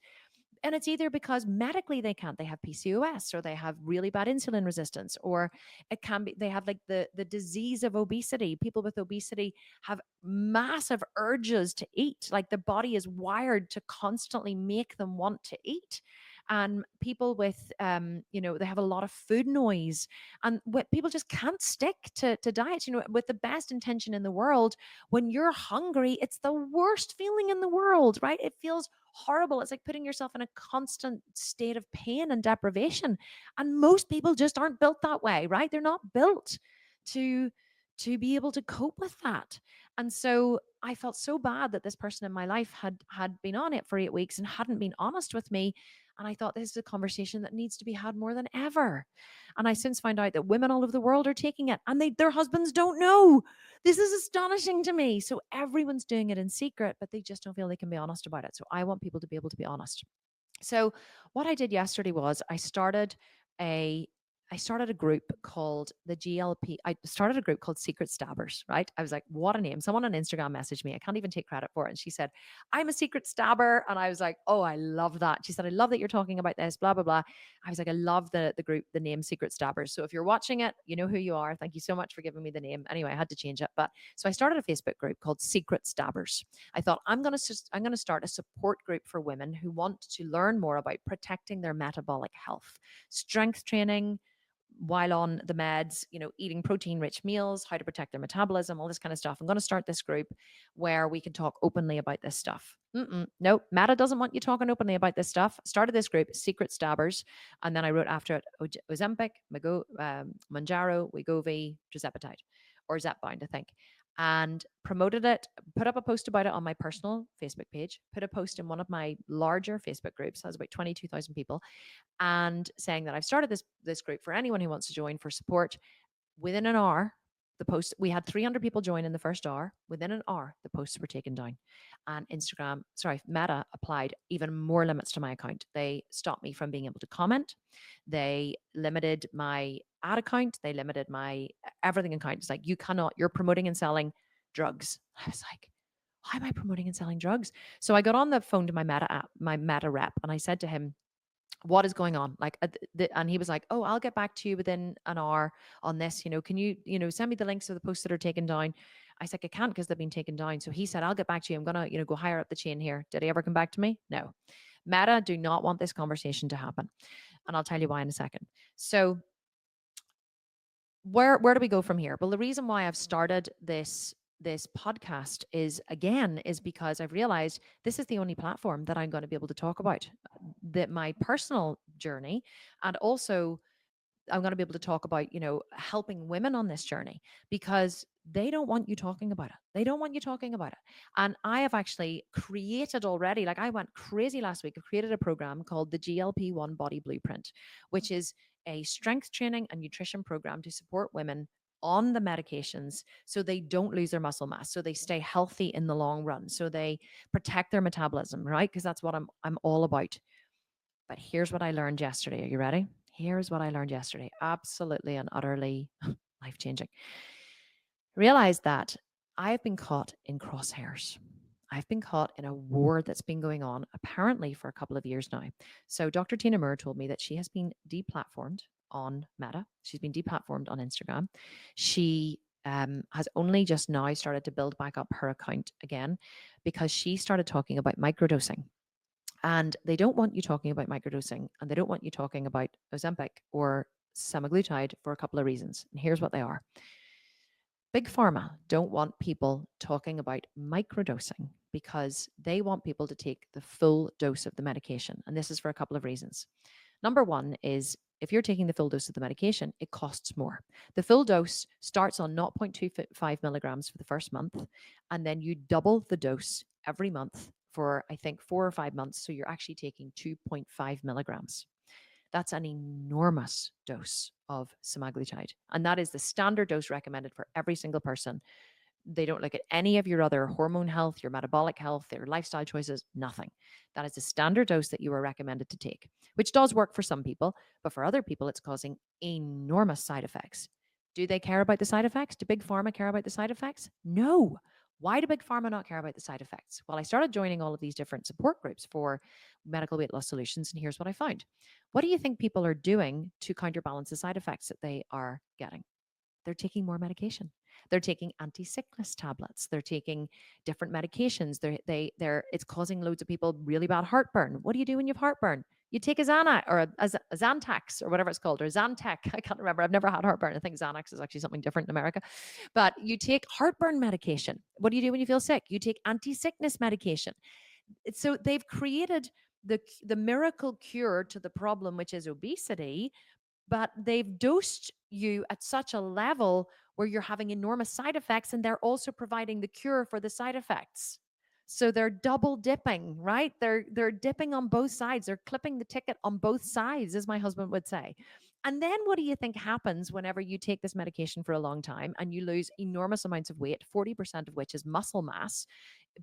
And it's either because medically they can't, they have PCOS, or they have really bad insulin resistance, or it can be they have like the disease of obesity. People with obesity have massive urges to eat. Like, the body is wired to constantly make them want to eat. And people with they have a lot of food noise, and what people just can't stick to diets, with the best intention in the world. When you're hungry, it's the worst feeling in the world, right? It feels horrible. It's like putting yourself in a constant state of pain and deprivation. And most people just aren't built that way, right? They're not built to be able to cope with that. And so I felt so bad that this person in my life had been on it for 8 weeks and hadn't been honest with me. And I thought, this is a conversation that needs to be had more than ever. And I since found out that women all over the world are taking it, and their husbands don't know. This is astonishing to me. So everyone's doing it in secret, but they just don't feel they can be honest about it. So I want people to be able to be honest. So what I did yesterday was a I started a group called the GLP. I started a group called Secret Stabbers, right? I was like, what a name. Someone on Instagram messaged me. I can't even take credit for it. And she said, I'm a secret stabber. And I was like, oh, I love that. She said, I love that you're talking about this, blah, blah, blah. I was like, I love the group, the name Secret Stabbers. So if you're watching it, you know who you are. Thank you so much for giving me the name. Anyway, I had to change it. But so I started a Facebook group called Secret Stabbers. I thought, I'm going to start a support group for women who want to learn more about protecting their metabolic health, strength training while on the meds, eating protein rich meals, how to protect their metabolism, all this kind of stuff. I'm going to start this group where we can talk openly about this stuff. No, Meta doesn't want you talking openly about this stuff. Started this group, Secret Stabbers. And then I wrote after it, Ozempic, Mounjaro, Wegovy, Tirzepatide, or Zepbound, I think. And promoted it, put up a post about it on my personal Facebook page, put a post in one of my larger Facebook groups. That was about 22,000 people, and saying that I've started this group for anyone who wants to join for support. Within an hour, we had 300 people join in the first hour. Within an hour, the posts were taken down. And Meta applied even more limits to my account. They stopped me from being able to comment. They limited my ad account. They limited my everything account. It's like, you're promoting and selling drugs. I was like, why am I promoting and selling drugs? So I got on the phone to my Meta rep, and I said to him, what is going on? Like, and he was like, oh, I'll get back to you within an hour on this. Can you, send me the links of the posts that are taken down? I said, I can't, because they've been taken down. So he said, I'll get back to you. I'm going to, go higher up the chain here. Did he ever come back to me? No. Meta do not want this conversation to happen. And I'll tell you why in a second. So where do we go from here? Well, the reason why I've started this podcast is because I've realized this is the only platform that I'm going to be able to talk about my personal journey, and also I'm going to be able to talk about, helping women on this journey, because they don't want you talking about it. They don't want you talking about it. And I have actually created already, like, I went crazy last week. I've created a program called the GLP-1 Body Blueprint, which is a strength training and nutrition program to support women on the medications so they don't lose their muscle mass, so they stay healthy in the long run, so they protect their metabolism, right? Because that's what I'm all about. But here's what I learned yesterday. Are you ready? Here's what I learned yesterday. Absolutely and utterly life-changing. Realize that I've been caught in crosshairs. I've been caught in a war that's been going on apparently for a couple of years now. So Dr. Tina Moore told me that she has been deplatformed on Meta. She's been deplatformed on Instagram. She has only just now started to build back up her account again, because she started talking about microdosing. And they don't want you talking about microdosing, and they don't want you talking about Ozempic or semaglutide for a couple of reasons. And here's what they are. Big Pharma don't want people talking about microdosing because they want people to take the full dose of the medication. And this is for a couple of reasons. Number one is if you're taking the full dose of the medication, it costs more. The full dose starts on 0.25 milligrams for the first month, and then you double the dose every month for, I think, 4 or 5 months. So you're actually taking 2.5 milligrams. That's an enormous dose of semaglutide. And that is the standard dose recommended for every single person. They don't look at any of your other hormone health, your metabolic health, your lifestyle choices, nothing. That is the standard dose that you are recommended to take, which does work for some people, but for other people, it's causing enormous side effects. Do they care about the side effects? Do Big Pharma care about the side effects? No. Why do Big Pharma not care about the side effects? Well, I started joining all of these different support groups for medical weight loss solutions, and here's what I found. What do you think people are doing to counterbalance the side effects that they are getting? They're taking more medication. They're taking anti-sickness tablets. They're taking different medications. It's causing loads of people really bad heartburn. What do you do when you have heartburn? You take a Xanax or a Zantax or whatever it's called, or Zantec. I can't remember. I've never had heartburn. I think Xanax is actually something different in America. But you take heartburn medication. What do you do when you feel sick? You take anti-sickness medication. So they've created the miracle cure to the problem, which is obesity, but they've dosed you at such a level where you're having enormous side effects, and they're also providing the cure for the side effects. So they're double dipping, right? They're dipping on both sides. They're clipping the ticket on both sides, as my husband would say. And then what do you think happens whenever you take this medication for a long time and you lose enormous amounts of weight, 40% of which is muscle mass,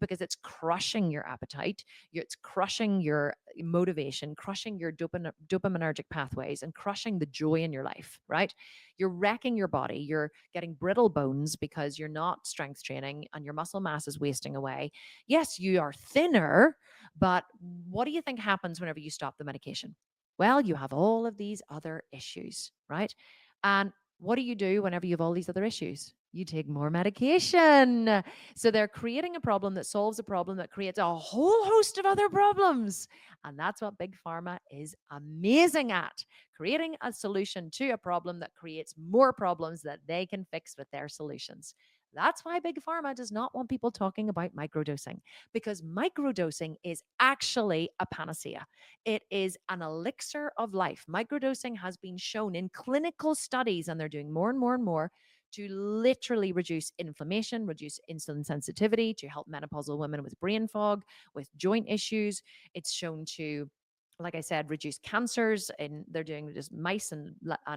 because it's crushing your appetite, it's crushing your motivation, crushing your dopaminergic pathways, and crushing the joy in your life, right? You're wrecking your body. You're getting brittle bones because you're not strength training and your muscle mass is wasting away. Yes, you are thinner, but what do you think happens whenever you stop the medication? Well, you have all of these other issues, right? And what do you do whenever you have all these other issues? You take more medication. So they're creating a problem that solves a problem that creates a whole host of other problems. And that's what Big Pharma is amazing at, creating a solution to a problem that creates more problems that they can fix with their solutions. That's why Big Pharma does not want people talking about microdosing, because microdosing is actually a panacea. It is an elixir of life. Microdosing has been shown in clinical studies, and they're doing more and more and more to literally reduce inflammation, reduce insulin sensitivity, to help menopausal women with brain fog, with joint issues. It's shown to, like I said, reduce cancers. And they're doing just mice and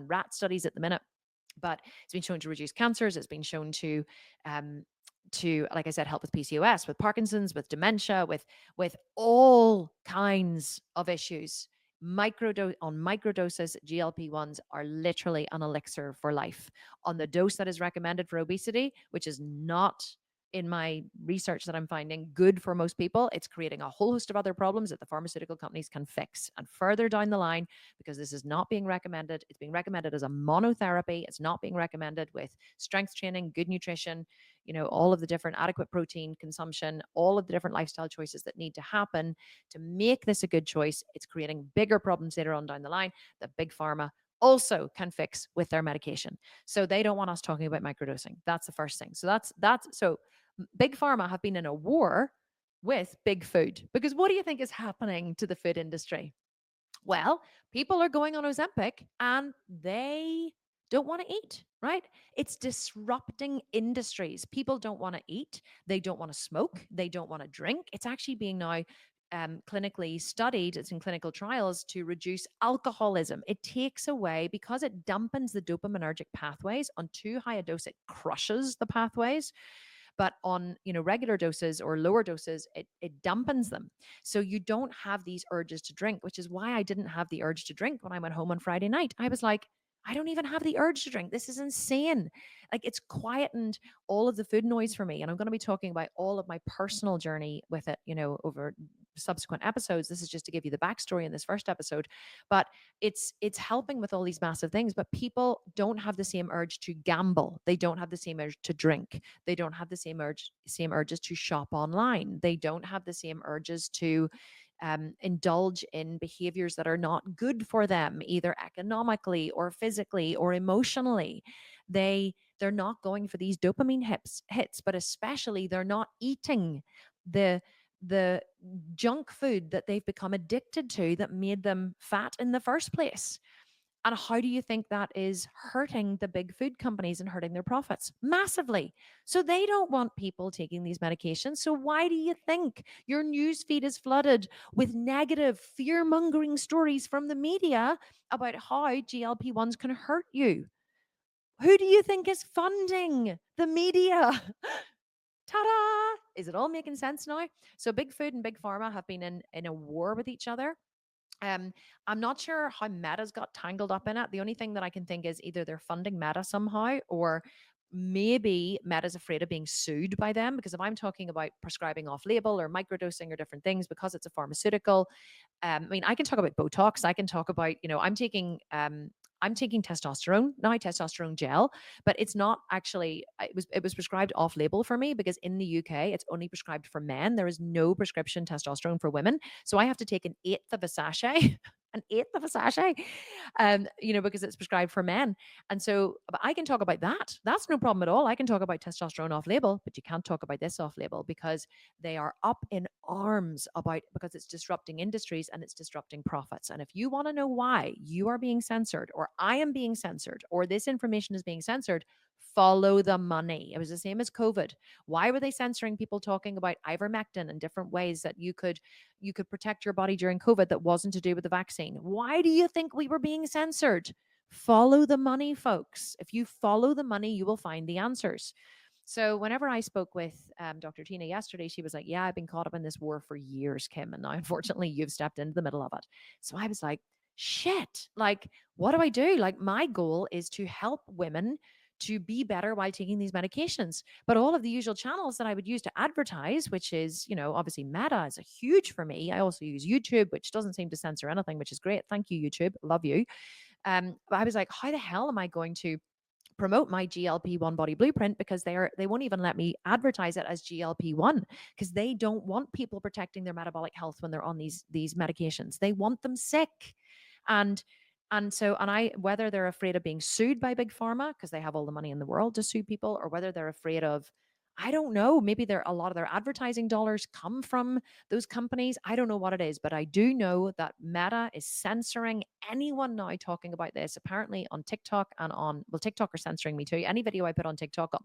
rat studies at the minute. But it's been shown to reduce cancers. It's been shown um, like I said, help with PCOS, with Parkinson's, with dementia, with all kinds of issues. Microdoses, GLP-1s are literally an elixir for life. On the dose that is recommended for obesity, which is not, in my research that I'm finding, good for most people, it's creating a whole host of other problems that the pharmaceutical companies can fix. And further down the line, because this is not being recommended, it's being recommended as a monotherapy. It's not being recommended with strength training, good nutrition, all of the different adequate protein consumption, all of the different lifestyle choices that need to happen to make this a good choice. It's creating bigger problems later on down the line that Big Pharma also can fix with their medication. So they don't want us talking about microdosing. That's the first thing. So so Big Pharma have been in a war with big food, because what do you think is happening to the food industry? Well, people are going on Ozempic and they don't want to eat, right? It's disrupting industries. People don't want to eat. They don't want to smoke. They don't want to drink. It's actually being now clinically studied. It's in clinical trials to reduce alcoholism. It takes away, because it dampens the dopaminergic pathways. On too high a dose, it crushes the pathways, but on regular doses or lower doses, it dampens them. So you don't have these urges to drink, which is why I didn't have the urge to drink when I went home on Friday night. I was like, I don't even have the urge to drink. This is insane. Like, it's quietened all of the food noise for me. And I'm going to be talking about all of my personal journey with it, over subsequent episodes. This is just to give you the backstory in this first episode. But it's helping with all these massive things. But people don't have the same urge to gamble. They don't have the same urge to drink. They don't have the same urges to shop online. They don't have the same urges to indulge in behaviors that are not good for them, either economically or physically or emotionally. They're not going for these dopamine hits, but especially they're not eating the the junk food that they've become addicted to that made them fat in the first place. And how do you think that is hurting the big food companies and hurting their profits? Massively. So they don't want people taking these medications. So why do you think your news feed is flooded with negative, fear mongering stories from the media about how GLP-1s can hurt you? Who do you think is funding the media? Ta-da! Is it all making sense now? So big food and big pharma have been in a war with each other. um, I'm not sure how Meta's got tangled up in it. The only thing that I can think is either they're funding Meta somehow, or maybe Meta's afraid of being sued by them. Because if I'm talking about prescribing off label or microdosing or different things, because it's a pharmaceutical, I mean, I can talk about Botox. I can talk about, I'm taking testosterone now, testosterone gel, but it's not actually. It was prescribed off label for me because in the UK it's only prescribed for men. There is no prescription testosterone for women, so I have to take an eighth of a sachet. An eighth of a sachet, because it's prescribed for men. And so, but I can talk about that. That's no problem at all. I can talk about testosterone off label, but you can't talk about this off label because they are up in arms about, because it's disrupting industries and it's disrupting profits. And if you want to know why you are being censored, or I am being censored, or this information is being censored, follow the money. It was the same as COVID. Why were they censoring people talking about ivermectin and different ways that you could protect your body during COVID that wasn't to do with the vaccine? Why do you think we were being censored? Follow the money, folks. If you follow the money, you will find the answers. So whenever I spoke with Dr. Tina yesterday, she was like, "Yeah, I've been caught up in this war for years, Kim, and now unfortunately you've stepped into the middle of it." So I was like, "Shit! Like, what do I do? Like, my goal is to help women to be better while taking these medications. But all of the usual channels that I would use to advertise, which is, obviously Meta is a huge for me. I also use YouTube, which doesn't seem to censor anything, which is great. Thank you, YouTube. Love you. But I was like, how the hell am I going to promote my GLP-1 body blueprint, because they won't even let me advertise it as GLP-1, because they don't want people protecting their metabolic health when they're on these medications. They want them sick. And and so and I, whether they're afraid of being sued by big pharma because they have all the money in the world to sue people, or whether they're afraid of, I don't know, maybe a lot of their advertising dollars come from those companies. I don't know what it is, but I do know that Meta is censoring anyone now talking about this. Apparently on TikTok and TikTok are censoring me too. Any video I put on TikTok got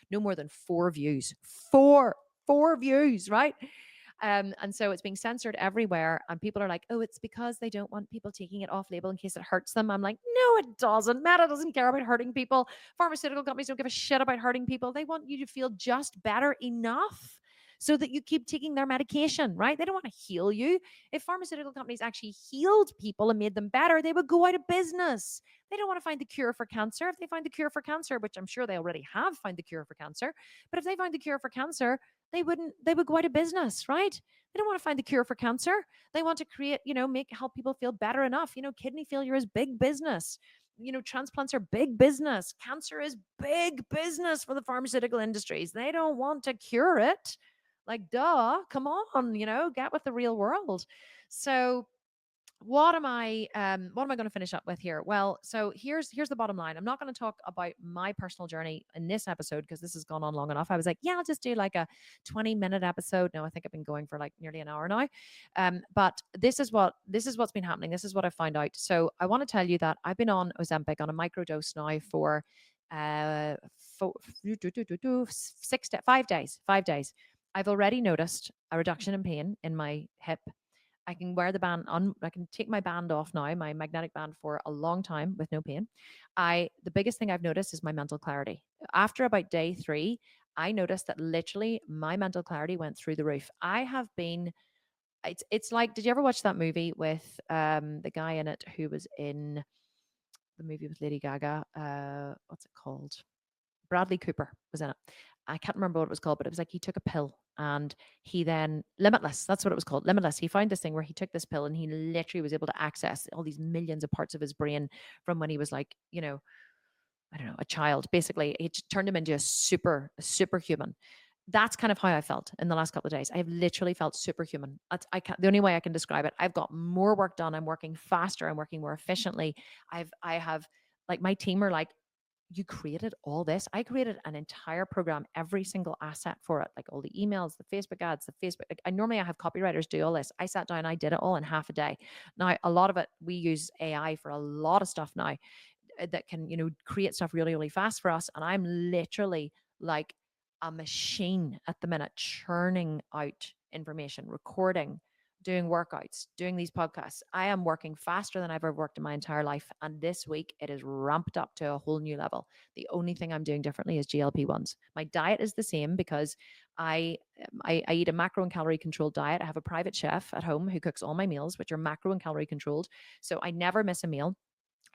no more than 4 views. Four views, right? And so it's being censored everywhere. And people are like, oh, it's because they don't want people taking it off label in case it hurts them. I'm like, no, it doesn't. Meta doesn't care about hurting people. Pharmaceutical companies don't give a shit about hurting people. They want you to feel just better enough so that you keep taking their medication, right? They don't want to heal you. If pharmaceutical companies actually healed people and made them better, they would go out of business. They don't want to find the cure for cancer. If they find the cure for cancer, which I'm sure they already have found the cure for cancer, but if they find the cure for cancer, they would go out of business, right? They don't want to find the cure for cancer. They want to create, help people feel better enough. Kidney failure is big business. Transplants are big business. Cancer is big business for the pharmaceutical industries. They don't want to cure it. Like, duh, come on, get with the real world. So what am I going to finish up with here? Well, so here's the bottom line. I'm not going to talk about my personal journey in this episode because this has gone on long enough. I was like, yeah, I'll just do like a 20-minute episode. No, I think I've been going for like nearly an hour now. But this is what's been happening. This is what I found out. So I want to tell you that I've been on Ozempic on a microdose now for 5 days. 5 days. I've already noticed a reduction in pain in my hip. I can wear the band on. I can take my band off now, my magnetic band, for a long time with no pain. The biggest thing I've noticed is my mental clarity. After about day 3, I noticed that literally my mental clarity went through the roof. I have been. It's like, did you ever watch that movie with the guy in it who was in the movie with Lady Gaga? What's it called? Bradley Cooper was in it. I can't remember what it was called, but it was like he took a pill and he then Limitless. That's what it was called. Limitless. He found this thing where he took this pill and he literally was able to access all these millions of parts of his brain from when he was like, I don't know, a child. Basically, it turned him into a superhuman. that's kind of how I felt in the last couple of days. I've literally felt superhuman. I can't, the only way I can describe it, I've got more work done. I'm working faster. I'm working more efficiently. I have like my team are like, you created all this. I created an entire program, every single asset for it, like all the emails, the Facebook ads, the Facebook. Like I have copywriters do all this. I sat down, I did it all in half a day. Now, a lot of it, we use AI for a lot of stuff now that can, create stuff really, really fast for us. And I'm literally like a machine at the minute, churning out information, recording, doing workouts, doing these podcasts. I am working faster than I've ever worked in my entire life. And this week it is ramped up to a whole new level. The only thing I'm doing differently is GLP-1s. My diet is the same because I eat a macro and calorie controlled diet. I have a private chef at home who cooks all my meals, which are macro and calorie controlled. So I never miss a meal.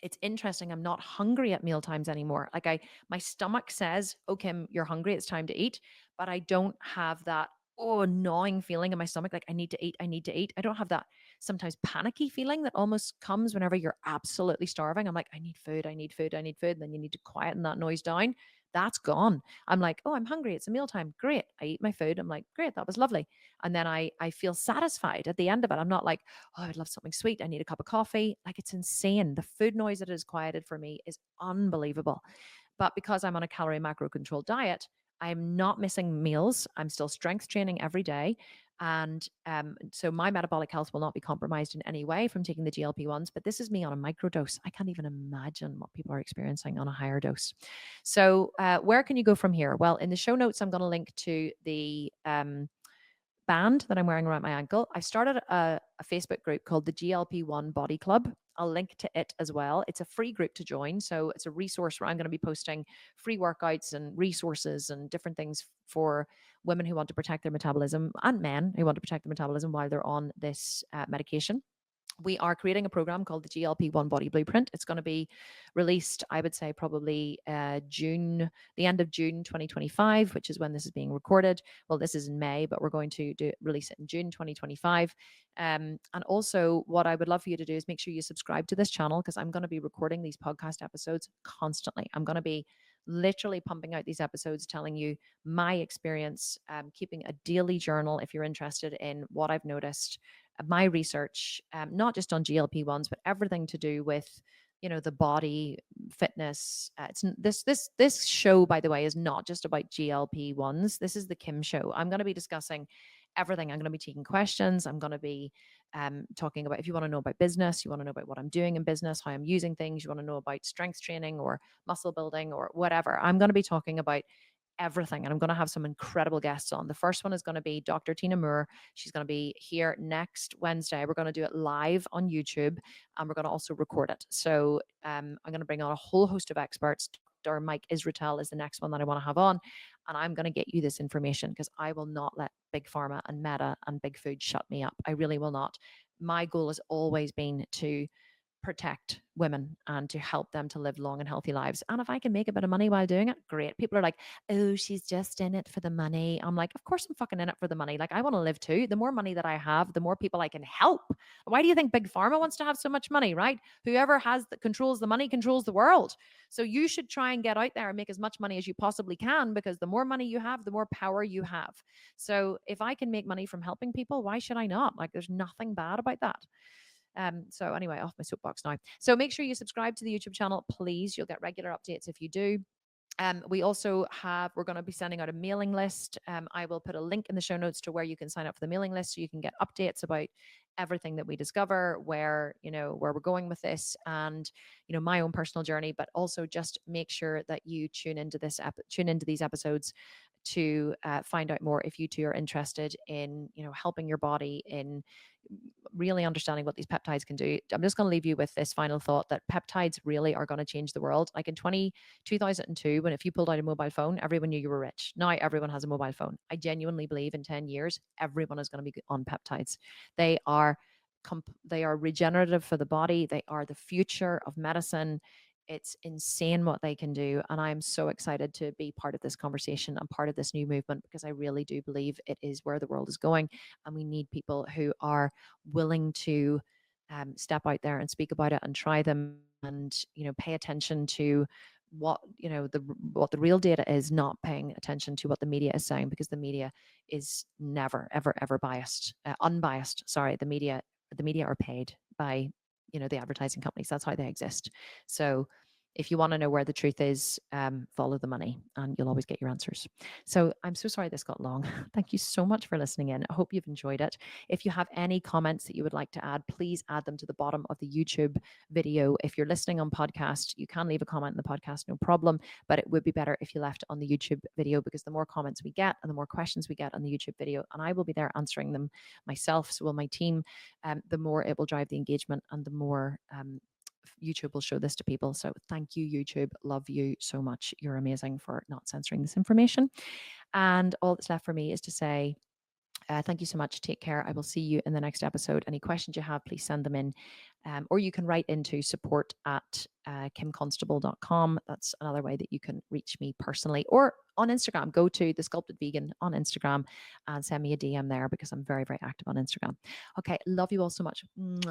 It's interesting. I'm not hungry at meal times anymore. Like my stomach says, "Oh, Kim, you're hungry. It's time to eat." But I don't have that, gnawing feeling in my stomach. Like I need to eat. I need to eat. I don't have that sometimes panicky feeling that almost comes whenever you're absolutely starving. I'm like, I need food. I need food. I need food. And then you need to quieten that noise down. That's gone. I'm like, oh, I'm hungry. It's a mealtime. Great. I eat my food. I'm like, great. That was lovely. And then I feel satisfied at the end of it. I'm not like, oh, I'd love something sweet. I need a cup of coffee. Like it's insane. The food noise that is quieted for me is unbelievable. But because I'm on a calorie macro controlled diet, I'm not missing meals. I'm still strength training every day. And so my metabolic health will not be compromised in any way from taking the GLP-1s. But this is me on a microdose. I can't even imagine what people are experiencing on a higher dose. So where can you go from here? Well, in the show notes, I'm going to link to the band that I'm wearing around my ankle. I've started a Facebook group called the GLP-1 Body Club. I'll link to it as well. It's a free group to join. So it's a resource where I'm going to be posting free workouts and resources and different things for women who want to protect their metabolism and men who want to protect their metabolism while they're on this medication. We are creating a program called the GLP-1 Body Blueprint. It's going to be released, I would say, probably June, the end of June 2025, which is when this is being recorded. Well, this is in May, but we're going to release it in June 2025. And also, what I would love for you to do is make sure you subscribe to this channel because I'm going to be recording these podcast episodes constantly. I'm going to be literally pumping out these episodes telling you my experience, keeping a daily journal if you're interested in what I've noticed, my research, not just on GLP-1s, but everything to do with, the body, fitness. It's this show, by the way, is not just about GLP-1s. This is the Kim show. I'm going to be discussing everything. I'm going to be taking questions. I'm going to be talking about, if you want to know about business, you want to know about what I'm doing in business, how I'm using things, you want to know about strength training or muscle building or whatever. I'm going to be talking about everything. And I'm going to have some incredible guests on. The first one is going to be Dr. Tina Moore. She's going to be here next Wednesday. We're going to do it live on YouTube and we're going to also record it. So I'm going to bring on a whole host of experts. Dr. Mike Israetel is the next one that I want to have on. And I'm going to get you this information because I will not let Big Pharma and Meta and Big Food shut me up. I really will not. My goal has always been to protect women and to help them to live long and healthy lives. And if I can make a bit of money while doing it, great. People are like, oh, she's just in it for the money. I'm like, of course I'm fucking in it for the money. Like I want to live too. The more money that I have, the more people I can help. Why do you think Big Pharma wants to have so much money, right? Whoever controls the money controls the world. So you should try and get out there and make as much money as you possibly can because the more money you have, the more power you have. So if I can make money from helping people, why should I not? Like there's nothing bad about that. So anyway, off my soapbox now. So make sure you subscribe to the YouTube channel, please. You'll get regular updates if you do. We're going to be sending out a mailing list. I will put a link in the show notes to where you can sign up for the mailing list so you can get updates about everything that we discover, where we're going with this and, my own personal journey, but also just make sure that you tune into these episodes to find out more if you too are interested in, helping your body in really understanding what these peptides can do. I'm just going to leave you with this final thought that peptides really are going to change the world. Like in 2002, when if you pulled out a mobile phone, everyone knew you were rich. Now everyone has a mobile phone. I genuinely believe in 10 years, everyone is going to be on peptides. They are regenerative for the body. They are the future of medicine. It's insane what they can do. And I'm so excited to be part of this conversation and part of this new movement because I really do believe it is where the world is going. And we need people who are willing to step out there and speak about it and try them and, pay attention to what what the real data is, not paying attention to what the media is saying, because the media is never ever biased, unbiased. Sorry, the media are paid by the advertising companies. That's how they exist. So if you want to know where the truth is, follow the money and you'll always get your answers. So I'm so sorry this got long. Thank you so much for listening in. I hope you've enjoyed it. If you have any comments that you would like to add, please add them to the bottom of the YouTube video. If you're listening on podcast, you can leave a comment in the podcast, no problem, but it would be better if you left it on the YouTube video, because the more comments we get and the more questions we get on the YouTube video, and I will be there answering them myself, so will my team, the more it will drive the engagement and the more YouTube will show this to people. So thank you, YouTube. Love you so much. You're amazing for not censoring this information. And all that's left for me is to say, thank you so much. Take care. I will see you in the next episode. Any questions you have, please send them in. Or you can write into support@kimconstable.com. That's another way that you can reach me personally. Or on Instagram, go to the Sculpted Vegan on Instagram and send me a DM there, because I'm very, very active on Instagram. Okay, love you all so much.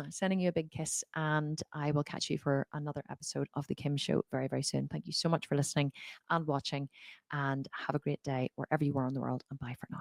Sending you a big kiss, and I will catch you for another episode of The Kim Show very, very soon. Thank you so much for listening and watching, and have a great day wherever you are in the world, and bye for now.